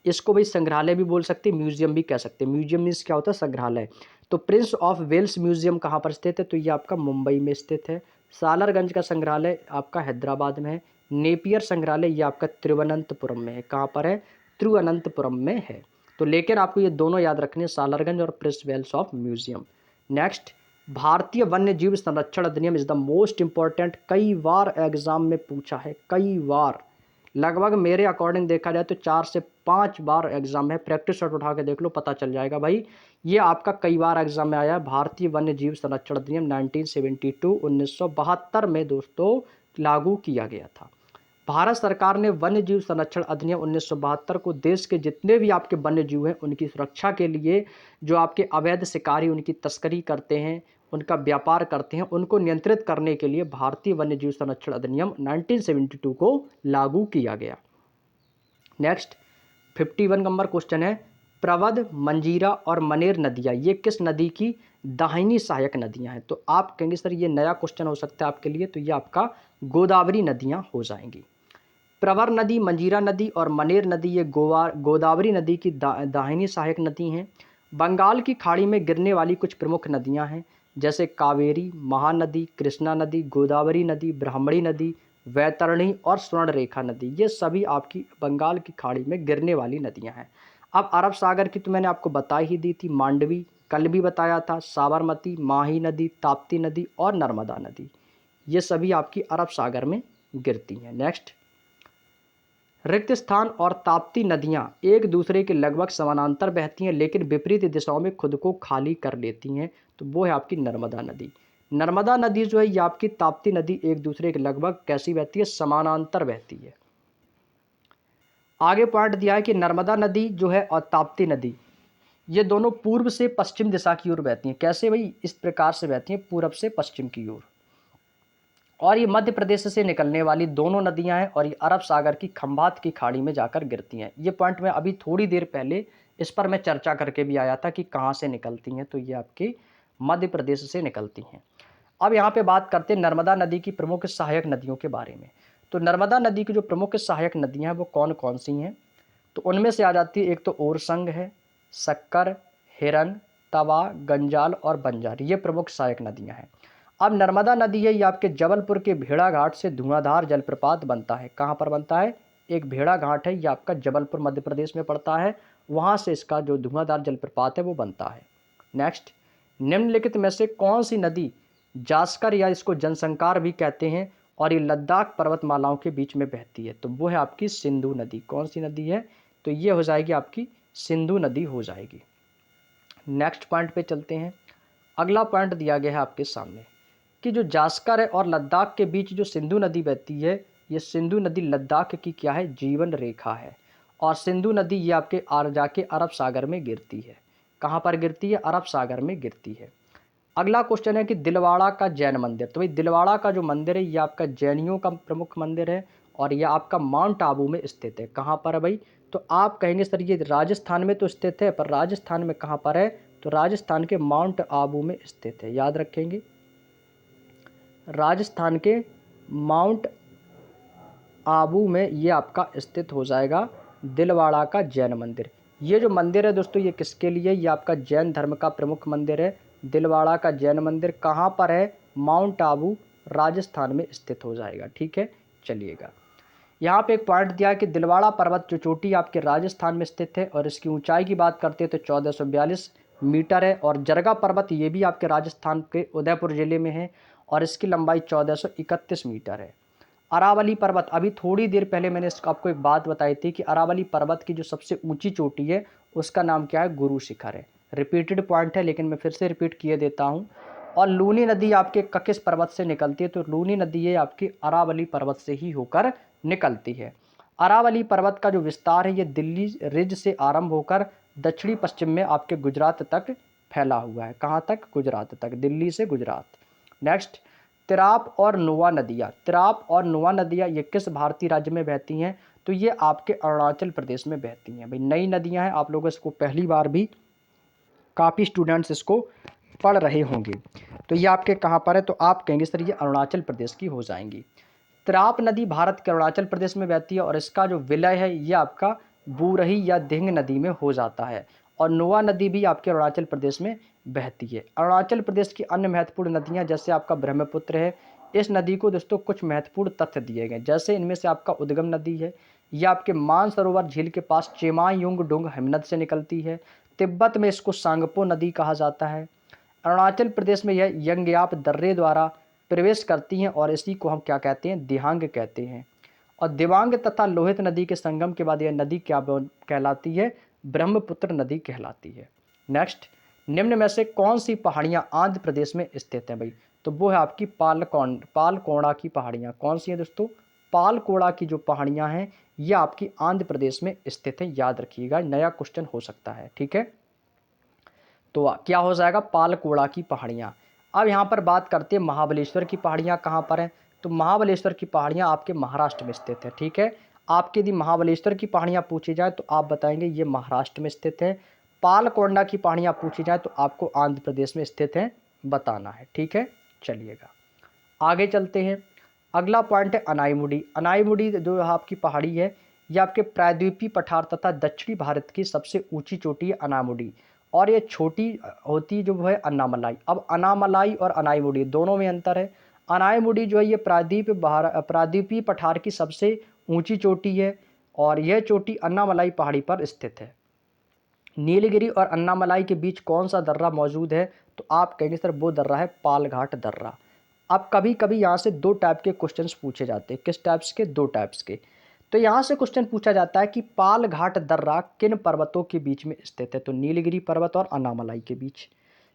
इसको भाई संग्रहालय भी बोल सकते हैं, म्यूजियम भी कह सकते हैं। म्यूजियम मीन्स क्या होता है, संग्रहालय। तो प्रिंस ऑफ वेल्स म्यूजियम कहाँ पर स्थित है, तो ये आपका मुंबई में स्थित है। सालारगंज का संग्रहालय आपका हैदराबाद में है। नेपियर संग्रहालय ये आपका तिरुवनंतपुरम में है। कहाँ पर है, तिरुवनंतपुरम में है। तो लेकिन आपको ये दोनों याद रखने, सालारगंज और prince Wales of museum. Next, भारतीय वन्य जीव संरक्षण अधिनियम इज द मोस्ट इंपॉर्टेंट, कई बार एग्जाम में पूछा है, कई बार, लगभग मेरे अकॉर्डिंग देखा जाए तो 4 से 5 बार एग्जाम में, प्रैक्टिस शॉट उठा के देख लो, पता चल जाएगा भाई। ये आपका कई बार एग्जाम में आया है, भारतीय वन्य जीव संरक्षण अधिनियम 1972 में दोस्तों लागू किया गया था। भारत सरकार ने वन्य जीव संरक्षण अधिनियम 1972 को देश के जितने भी आपके वन्य जीव हैं उनकी सुरक्षा के लिए, जो आपके अवैध शिकारी उनकी तस्करी करते हैं, उनका व्यापार करते हैं, उनको नियंत्रित करने के लिए भारतीय वन्य जीव संरक्षण अधिनियम 1972 को लागू किया गया। नेक्स्ट 51 नंबर क्वेश्चन है, प्रवध, मंजीरा और मनेर नदियाँ ये किस नदी की दाहिनी सहायक नदियाँ हैं। तो आप कहेंगे सर ये नया क्वेश्चन हो सकता है आपके लिए, तो ये आपका गोदावरी नदियाँ हो जाएंगी। प्रवर नदी, मंजीरा नदी और मनेर नदी ये गोदावरी नदी की दाहिनी सहायक नदी हैं। बंगाल की खाड़ी में गिरने वाली कुछ प्रमुख नदियां हैं, जैसे कावेरी, महानदी, कृष्णा नदी, गोदावरी नदी, ब्राह्मणी नदी, वैतरणी और स्वर्णरेखा नदी, ये सभी आपकी बंगाल की खाड़ी में गिरने वाली नदियां हैं। अब अरब सागर की तो मैंने आपको बता ही दी थी, मांडवी कल भी बताया था, साबरमती, माही नदी, ताप्ती नदी और नर्मदा नदी, ये सभी आपकी अरब सागर में गिरती हैं। नेक्स्ट, रिक्त स्थान और ताप्ती नदियां एक दूसरे के लगभग समानांतर बहती हैं लेकिन विपरीत दिशाओं में खुद को खाली कर लेती हैं, तो वो है आपकी नर्मदा नदी। नर्मदा नदी जो है ये आपकी ताप्ती नदी एक दूसरे के लगभग कैसी बहती है, समानांतर बहती है। आगे पॉइंट दिया है कि नर्मदा नदी जो है और ताप्ती नदी ये दोनों पूर्व से पश्चिम दिशा की ओर बहती हैं। कैसे भाई, इस प्रकार से बहती हैं, पूर्व से पश्चिम की ओर, और ये मध्य प्रदेश से निकलने वाली दोनों नदियां हैं और ये अरब सागर की खंभात की खाड़ी में जाकर गिरती हैं। ये पॉइंट में अभी थोड़ी देर पहले इस पर मैं चर्चा करके भी आया था कि कहाँ से निकलती हैं, तो ये आपकी मध्य प्रदेश से निकलती हैं। अब यहाँ पे बात करते हैं नर्मदा नदी की प्रमुख सहायक नदियों के बारे में। तो नर्मदा नदी की जो प्रमुख सहायक नदियाँ हैं वो कौन कौन सी हैं, तो उनमें से आ जाती है एक तो ओरसंग है, शक्कर, हिरन, तवा, गंजाल और बंजार, ये प्रमुख सहायक नदियाँ हैं। अब नर्मदा नदी है ये आपके जबलपुर के भेड़ा घाट से धुआंधार जलप्रपात बनता है। कहाँ पर बनता है, एक भेड़ा घाट है, ये आपका जबलपुर मध्य प्रदेश में पड़ता है, वहाँ से इसका जो धुआंधार जलप्रपात है वो बनता है। नेक्स्ट, निम्नलिखित में से कौन सी नदी जास्कर या इसको जनसंकार भी कहते हैं और ये लद्दाख पर्वतमालाओं के बीच में बहती है, तो वो है आपकी सिंधु नदी। कौन सी नदी है, तो ये हो जाएगी आपकी सिंधु नदी हो जाएगी। नेक्स्ट पॉइंट पे चलते हैं। अगला पॉइंट दिया गया है आपके सामने कि जो जास्कर है और लद्दाख के बीच जो सिंधु नदी बहती है, ये सिंधु नदी लद्दाख की क्या है, जीवन रेखा है, और सिंधु नदी ये आपके जाके अरब सागर में गिरती है। कहाँ पर गिरती है, अरब सागर में गिरती है। अगला क्वेश्चन है कि दिलवाड़ा का जैन मंदिर, तो भाई दिलवाड़ा का जो मंदिर है ये आपका जैनियों का प्रमुख मंदिर है और ये आपका माउंट आबू में स्थित है। कहाँ पर है भाई, तो आप कहेंगे सर ये राजस्थान में तो स्थित है, पर राजस्थान में कहाँ पर है, तो राजस्थान के माउंट आबू में स्थित है, याद रखेंगे, राजस्थान के माउंट आबू में ये आपका स्थित हो जाएगा दिलवाड़ा का जैन मंदिर। ये जो मंदिर है दोस्तों ये किसके लिए, ये आपका जैन धर्म का प्रमुख मंदिर है। दिलवाड़ा का जैन मंदिर कहाँ पर है, माउंट आबू राजस्थान में स्थित हो जाएगा। ठीक है, चलिएगा, यहाँ पे एक पॉइंट दिया है कि दिलवाड़ा पर्वत जो चोटी आपके राजस्थान में स्थित है और इसकी ऊंचाई की बात करते हैं तो 1442 मीटर है, और जरगा पर्वत ये भी आपके राजस्थान के उदयपुर जिले में है और इसकी लंबाई 1431 मीटर है। अरावली पर्वत, अभी थोड़ी देर पहले मैंने आपको एक बात बताई थी कि अरावली पर्वत की जो सबसे ऊंची चोटी है उसका नाम क्या है, गुरु शिखर है। रिपीटेड पॉइंट है लेकिन मैं फिर से रिपीट किए देता हूँ। और लूनी नदी आपके किस पर्वत से निकलती है, तो लूनी नदी ये आपकी अरावली पर्वत से ही होकर निकलती है। अरावली पर्वत का जो विस्तार है ये दिल्ली रिज से आरंभ होकर दक्षिणी पश्चिम में आपके गुजरात तक फैला हुआ है। कहाँ तक? गुजरात तक, दिल्ली से गुजरात। नेक्स्ट, तिराप और नुआ नदियाँ। तिराप और नुआ नदियाँ ये किस भारतीय राज्य में बहती हैं, तो ये आपके अरुणाचल प्रदेश में बहती हैं। भाई नई नदियाँ हैं, आप लोग इसको पहली बार भी काफ़ी स्टूडेंट्स इसको पढ़ रहे होंगे। तो ये आपके कहाँ पर है, तो आप कहेंगे सर ये अरुणाचल प्रदेश की हो जाएंगी। तिराप नदी भारत के अरुणाचल प्रदेश में बहती है और इसका जो विलय है ये आपका बूरही या धिंग नदी में हो जाता है। और नुआ नदी भी आपके अरुणाचल प्रदेश में बहती है। अरुणाचल प्रदेश की अन्य महत्वपूर्ण नदियाँ जैसे आपका ब्रह्मपुत्र है, इस नदी को दोस्तों कुछ महत्वपूर्ण तथ्य दिए गए, जैसे इनमें से आपका उद्गम नदी है, ये आपके मानसरोवर झील के पास चेमायुंगडुंग हिमनद से निकलती है। तिब्बत में इसको सांगपो नदी कहा जाता है। अरुणाचल प्रदेश में यह यंगयाप दर्रे द्वारा प्रवेश करती हैं और इसी को हम क्या कहते हैं, दिहांग कहते हैं। और दिबांग तथा लोहित नदी के संगम के बाद यह नदी क्या कहलाती है, ब्रह्मपुत्र नदी कहलाती है। नेक्स्ट, निम्न में से कौन सी पहाड़ियाँ आंध्र प्रदेश में स्थित हैं भाई, तो वो है आपकी पालकोड़ा की पहाड़ियाँ। कौन सी हैं दोस्तों? पालकोड़ा की जो पहाड़ियाँ हैं ये आपकी आंध्र प्रदेश में स्थित हैं, याद रखिएगा, नया क्वेश्चन हो सकता है। ठीक है, तो क्या हो जाएगा, पालकोड़ा की पहाड़ियाँ। अब यहाँ पर बात करते हैं महाबलेश्वर की पहाड़ियाँ कहाँ पर हैं, तो महाबलेश्वर की पहाड़ियाँ आपके महाराष्ट्र में स्थित है। ठीक है, आपके यदि महाबलेश्वर की पहाड़ियाँ पूछी जाए तो आप बताएंगे ये महाराष्ट्र में स्थित है। पालकोड़ा की पहाड़ियाँ पूछी जाए तो आपको आंध्र प्रदेश में स्थित है बताना है। ठीक है, चलिएगा आगे चलते हैं। अगला पॉइंट है अनाईमुडी। अनाईमुडी जो आपकी पहाड़ी है ये आपके प्रायद्वीपीय पठार तथा दक्षिणी भारत की सबसे ऊंची चोटी है अनामुडी, और ये छोटी होती जो है अन्नामलाई। अब अनामलाई और अनाईमुडी दोनों में अंतर है। अनाईमुडी जो है ये प्रायद्वीपीय पठार की सबसे ऊंची चोटी है और यह चोटी अन्नामलाई पहाड़ी पर स्थित है। नीलगिरी और अन्नामलाई के बीच कौन सा दर्रा मौजूद है, तो आप कहेंगे सर वो दर्रा है पालघाट दर्रा। अब कभी कभी यहाँ से दो टाइप के क्वेश्चंस पूछे जाते हैं। किस टाइप्स के? दो टाइप्स के। तो यहाँ से क्वेश्चन पूछा जाता है कि पालघाट दर्रा किन पर्वतों के बीच में स्थित है, तो नीलगिरी पर्वत और अन्नामलाई के बीच।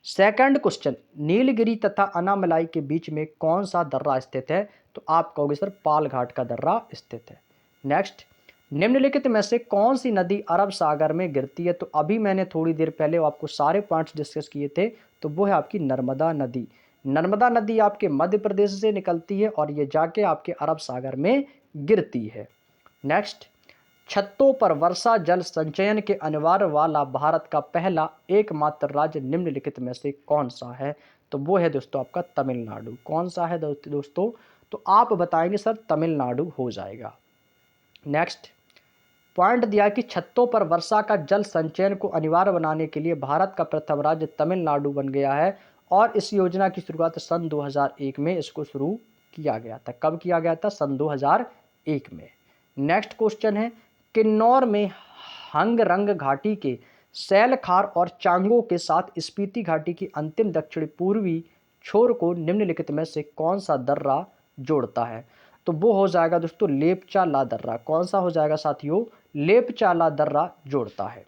सेकंड क्वेश्चन, नीलगिरी तथा अन्नामलाई के बीच में कौन सा दर्रा स्थित है, तो आप कहोगे सर पालघाट का दर्रा स्थित है। नेक्स्ट, निम्नलिखित में से कौन सी नदी अरब सागर में गिरती है, तो अभी मैंने थोड़ी देर पहले आपको सारे पॉइंट्स डिस्कस किए थे, तो वो है आपकी नर्मदा नदी। नर्मदा नदी आपके मध्य प्रदेश से निकलती है और ये जाके आपके अरब सागर में गिरती है। नेक्स्ट, छतों पर वर्षा जल संचयन के अनिवार्य वाला भारत का पहला एकमात्र राज्य निम्नलिखित में से कौन सा है, तो वो है दोस्तों आपका तमिलनाडु। कौन सा है दोस्तों, तो आप बताएंगे सर तमिलनाडु हो जाएगा। नेक्स्ट पॉइंट दिया कि छतों पर वर्षा का जल संचयन को अनिवार्य बनाने के लिए भारत का प्रथम राज्य तमिलनाडु बन गया है और इस योजना की शुरुआत सन 2001 में इसको शुरू किया गया था। कब किया गया था? सन 2001 में। नेक्स्ट क्वेश्चन है, किन्नौर में हंगरंग घाटी के सैलखार और चांगो के साथ स्पीति घाटी की अंतिम दक्षिण पूर्वी छोर को निम्नलिखित में से कौन सा दर्रा जोड़ता है, तो वो हो जाएगा दोस्तों लेपचाला दर्रा। कौन सा हो जाएगा साथियों? लेपचाला दर्रा जोड़ता है।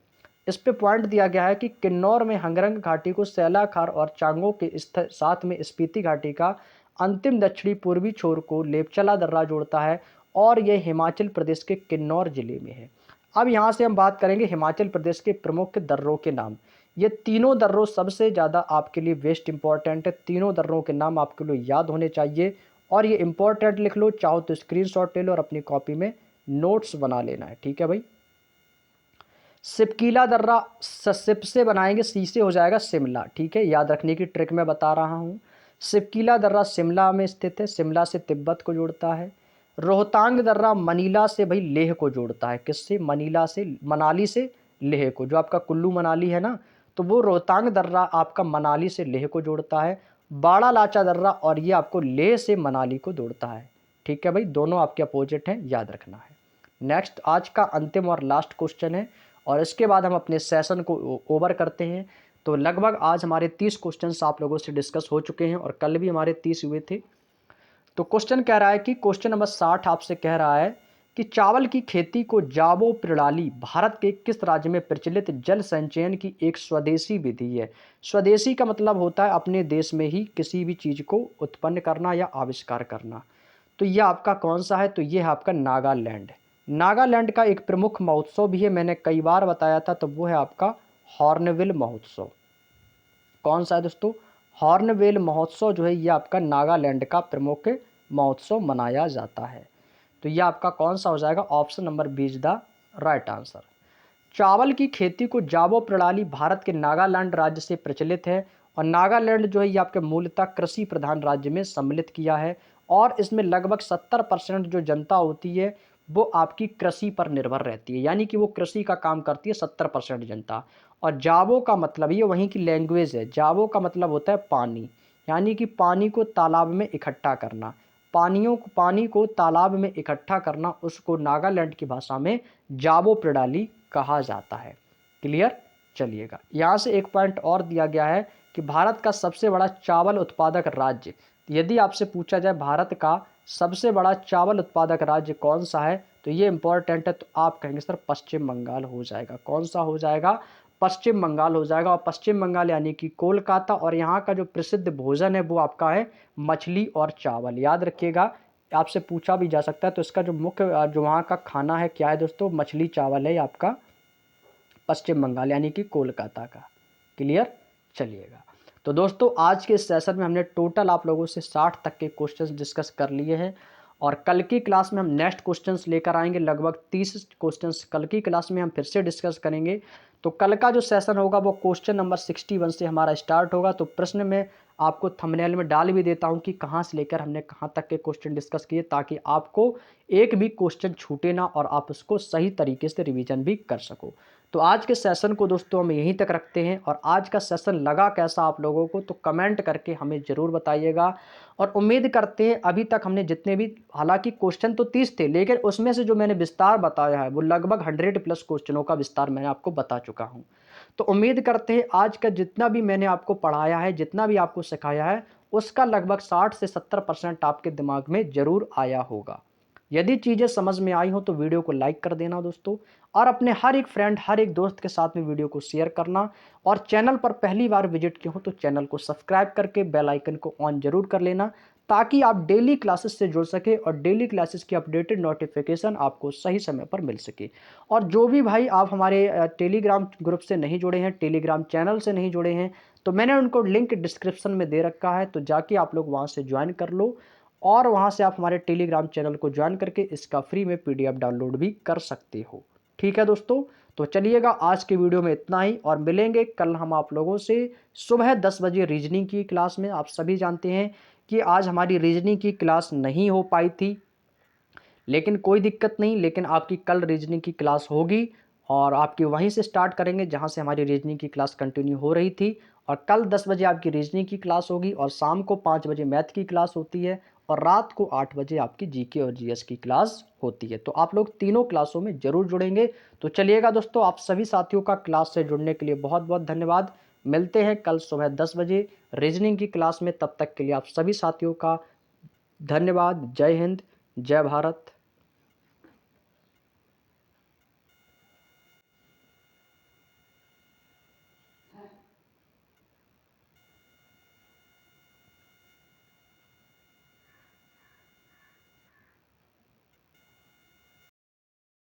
इस पे पॉइंट दिया गया है कि किन्नौर में हंगरंग घाटी को सैलाखार और चांगो के साथ में स्पीति घाटी का अंतिम दक्षिणी पूर्वी छोर को लेपचाला दर्रा जोड़ता है और यह हिमाचल प्रदेश के किन्नौर जिले में है। अब यहाँ से हम बात करेंगे हिमाचल प्रदेश के प्रमुख दर्रों के नाम। ये तीनों दर्रों सबसे ज़्यादा आपके लिए वेस्ट इंपॉर्टेंट है। तीनों दर्रों के नाम आपके लिए याद होने चाहिए और ये इंपॉर्टेंट लिख लो, चाहो तो स्क्रीनशॉट ले लो और अपनी कॉपी में नोट्स बना लेना है। ठीक है भाई। सिपकीला दर्रा सिप से बनाएंगे, सी से हो जाएगा शिमला। ठीक है, याद रखने की ट्रिक मैं बता रहा हूँ। सिपकीला दर्रा शिमला में स्थित है, शिमला से तिब्बत को जोड़ता है। रोहतांग दर्रा मनीला से भाई लेह को जोड़ता है। किससे? मनाली से लेह को। जो आपका कुल्लू मनाली है ना, तो वो रोहतांग दर्रा आपका मनाली से लेह को जोड़ता है। बाड़ा लाचा दर्रा और ये आपको लेह से मनाली को जोड़ता है। ठीक है भाई, दोनों आपके अपोजिट हैं, याद रखना है। नेक्स्ट आज का अंतिम और लास्ट क्वेश्चन है और इसके बाद हम अपने सेशन को ओवर करते हैं। तो लगभग आज हमारे 30 क्वेश्चंस आप लोगों से डिस्कस हो चुके हैं और कल भी हमारे 30 हुए थे। तो क्वेश्चन कह रहा है कि क्वेश्चन नंबर 60 आपसे कह रहा है कि चावल की खेती को जाबो प्रणाली भारत के किस राज्य में प्रचलित जल संचयन की एक स्वदेशी विधि है। स्वदेशी का मतलब होता है अपने देश में ही किसी भी चीज़ को उत्पन्न करना या आविष्कार करना। तो ये आपका कौन सा है, तो ये है आपका नागालैंड। नागालैंड का एक प्रमुख महोत्सव भी है, मैंने कई बार बताया था, तो वो है आपका हॉर्नबिल महोत्सव। कौन सा है दोस्तों, हॉर्नबिल महोत्सव जो है ये आपका नागालैंड का प्रमुख महोत्सव मनाया जाता है। तो ये आपका कौन सा हो जाएगा, option number B is the right answer. चावल की खेती को जाबो प्रणाली भारत के नागालैंड राज्य से प्रचलित है और नागालैंड जो है ये आपके मूलतः कृषि प्रधान राज्य में सम्मिलित किया है और इसमें लगभग 70% जो जनता होती है वो आपकी कृषि पर निर्भर रहती है, यानी कि वो कृषि का काम करती है 70% जनता। और जाबो का मतलब ये वहीं की लैंग्वेज है, जाबो का मतलब होता है पानी, यानी कि पानी को तालाब में इकट्ठा करना। पानी को तालाब में इकट्ठा करना, उसको नागालैंड की भाषा में जाबो प्रणाली कहा जाता है। क्लियर, चलिएगा यहाँ से एक पॉइंट और दिया गया है कि भारत का सबसे बड़ा चावल उत्पादक राज्य। यदि आपसे पूछा जाए भारत का सबसे बड़ा चावल उत्पादक राज्य कौन सा है, तो ये इंपॉर्टेंट है, तो आप कहेंगे सर पश्चिम बंगाल हो जाएगा। कौन सा हो जाएगा, पश्चिम बंगाल हो जाएगा। और पश्चिम बंगाल यानी कि कोलकाता, और यहाँ का जो प्रसिद्ध भोजन है वो आपका है मछली और चावल। याद रखिएगा, आपसे पूछा भी जा सकता है। तो इसका जो मुख्य जो वहाँ का खाना है क्या है दोस्तों, मछली चावल है आपका पश्चिम बंगाल यानी कि कोलकाता का। क्लियर, चलिएगा। तो दोस्तों आज के सेशन में हमने टोटल आप लोगों से 60 तक के क्वेश्चंस डिस्कस कर लिए हैं और कल की क्लास में हम नेक्स्ट क्वेश्चंस लेकर आएंगे। लगभग 30 क्वेश्चंस कल की क्लास में हम फिर से डिस्कस करेंगे। तो कल का जो सेशन होगा वो क्वेश्चन नंबर 61 से हमारा स्टार्ट होगा। तो प्रश्न में आपको थंबनेल में डाल भी देता हूं कि कहां से लेकर हमने कहां तक के क्वेश्चन डिस्कस किए, ताकि आपको एक भी क्वेश्चन छूटे ना और आप उसको सही तरीके से रिवीजन भी कर सको। तो आज के सेशन को दोस्तों हम यहीं तक रखते हैं और आज का सेशन लगा कैसा आप लोगों को, तो कमेंट करके हमें ज़रूर बताइएगा। और उम्मीद करते हैं अभी तक हमने जितने भी, हालांकि क्वेश्चन तो 30 थे, लेकिन उसमें से जो मैंने विस्तार बताया है वो लगभग 100+ क्वेश्चनों का विस्तार मैंने आपको बता चुका हूं। तो उम्मीद करते हैं आज का जितना भी मैंने आपको पढ़ाया है, जितना भी आपको सिखाया है, उसका लगभग 60 से 70% आपके दिमाग में जरूर आया होगा। यदि चीज़ें समझ में आई हो तो वीडियो को लाइक कर देना दोस्तों, और अपने हर एक फ्रेंड, हर एक दोस्त के साथ में वीडियो को शेयर करना। और चैनल पर पहली बार विजिट किए हो तो चैनल को सब्सक्राइब करके बेल आइकन को ऑन जरूर कर लेना, ताकि आप डेली क्लासेस से जुड़ सके और डेली क्लासेस की अपडेटेड नोटिफिकेशन आपको सही समय पर मिल सके। और जो भी भाई आप हमारे टेलीग्राम ग्रुप से नहीं जुड़े हैं, टेलीग्राम चैनल से नहीं जुड़े हैं, तो मैंने उनको लिंक डिस्क्रिप्शन में दे रखा है, तो जाके आप लोग वहाँ से ज्वाइन कर लो और वहाँ से आप हमारे टेलीग्राम चैनल को ज्वाइन करके इसका फ्री में PDF डाउनलोड भी कर सकते हो। ठीक है दोस्तों, तो चलिएगा आज के वीडियो में इतना ही और मिलेंगे कल हम आप लोगों से सुबह 10 बजे रीजनिंग की क्लास में। आप सभी जानते हैं कि आज हमारी रीजनिंग की क्लास नहीं हो पाई थी, लेकिन कोई दिक्कत नहीं, लेकिन आपकी कल रीजनिंग की क्लास होगी और आपकी वहीं से स्टार्ट करेंगे जहां से हमारी रीजनिंग की क्लास कंटिन्यू हो रही थी। और कल 10 बजे आपकी रीजनिंग की क्लास होगी और शाम को 5 बजे मैथ की क्लास होती है और रात को 8 बजे आपकी जीके और जीएस की क्लास होती है। तो आप लोग तीनों क्लासों में जरूर जुड़ेंगे। तो चलिएगा दोस्तों, आप सभी साथियों का क्लास से जुड़ने के लिए बहुत बहुत धन्यवाद। मिलते हैं कल सुबह 10 बजे रीजनिंग की क्लास में। तब तक के लिए आप सभी साथियों का धन्यवाद। जय हिंद, जय भारत।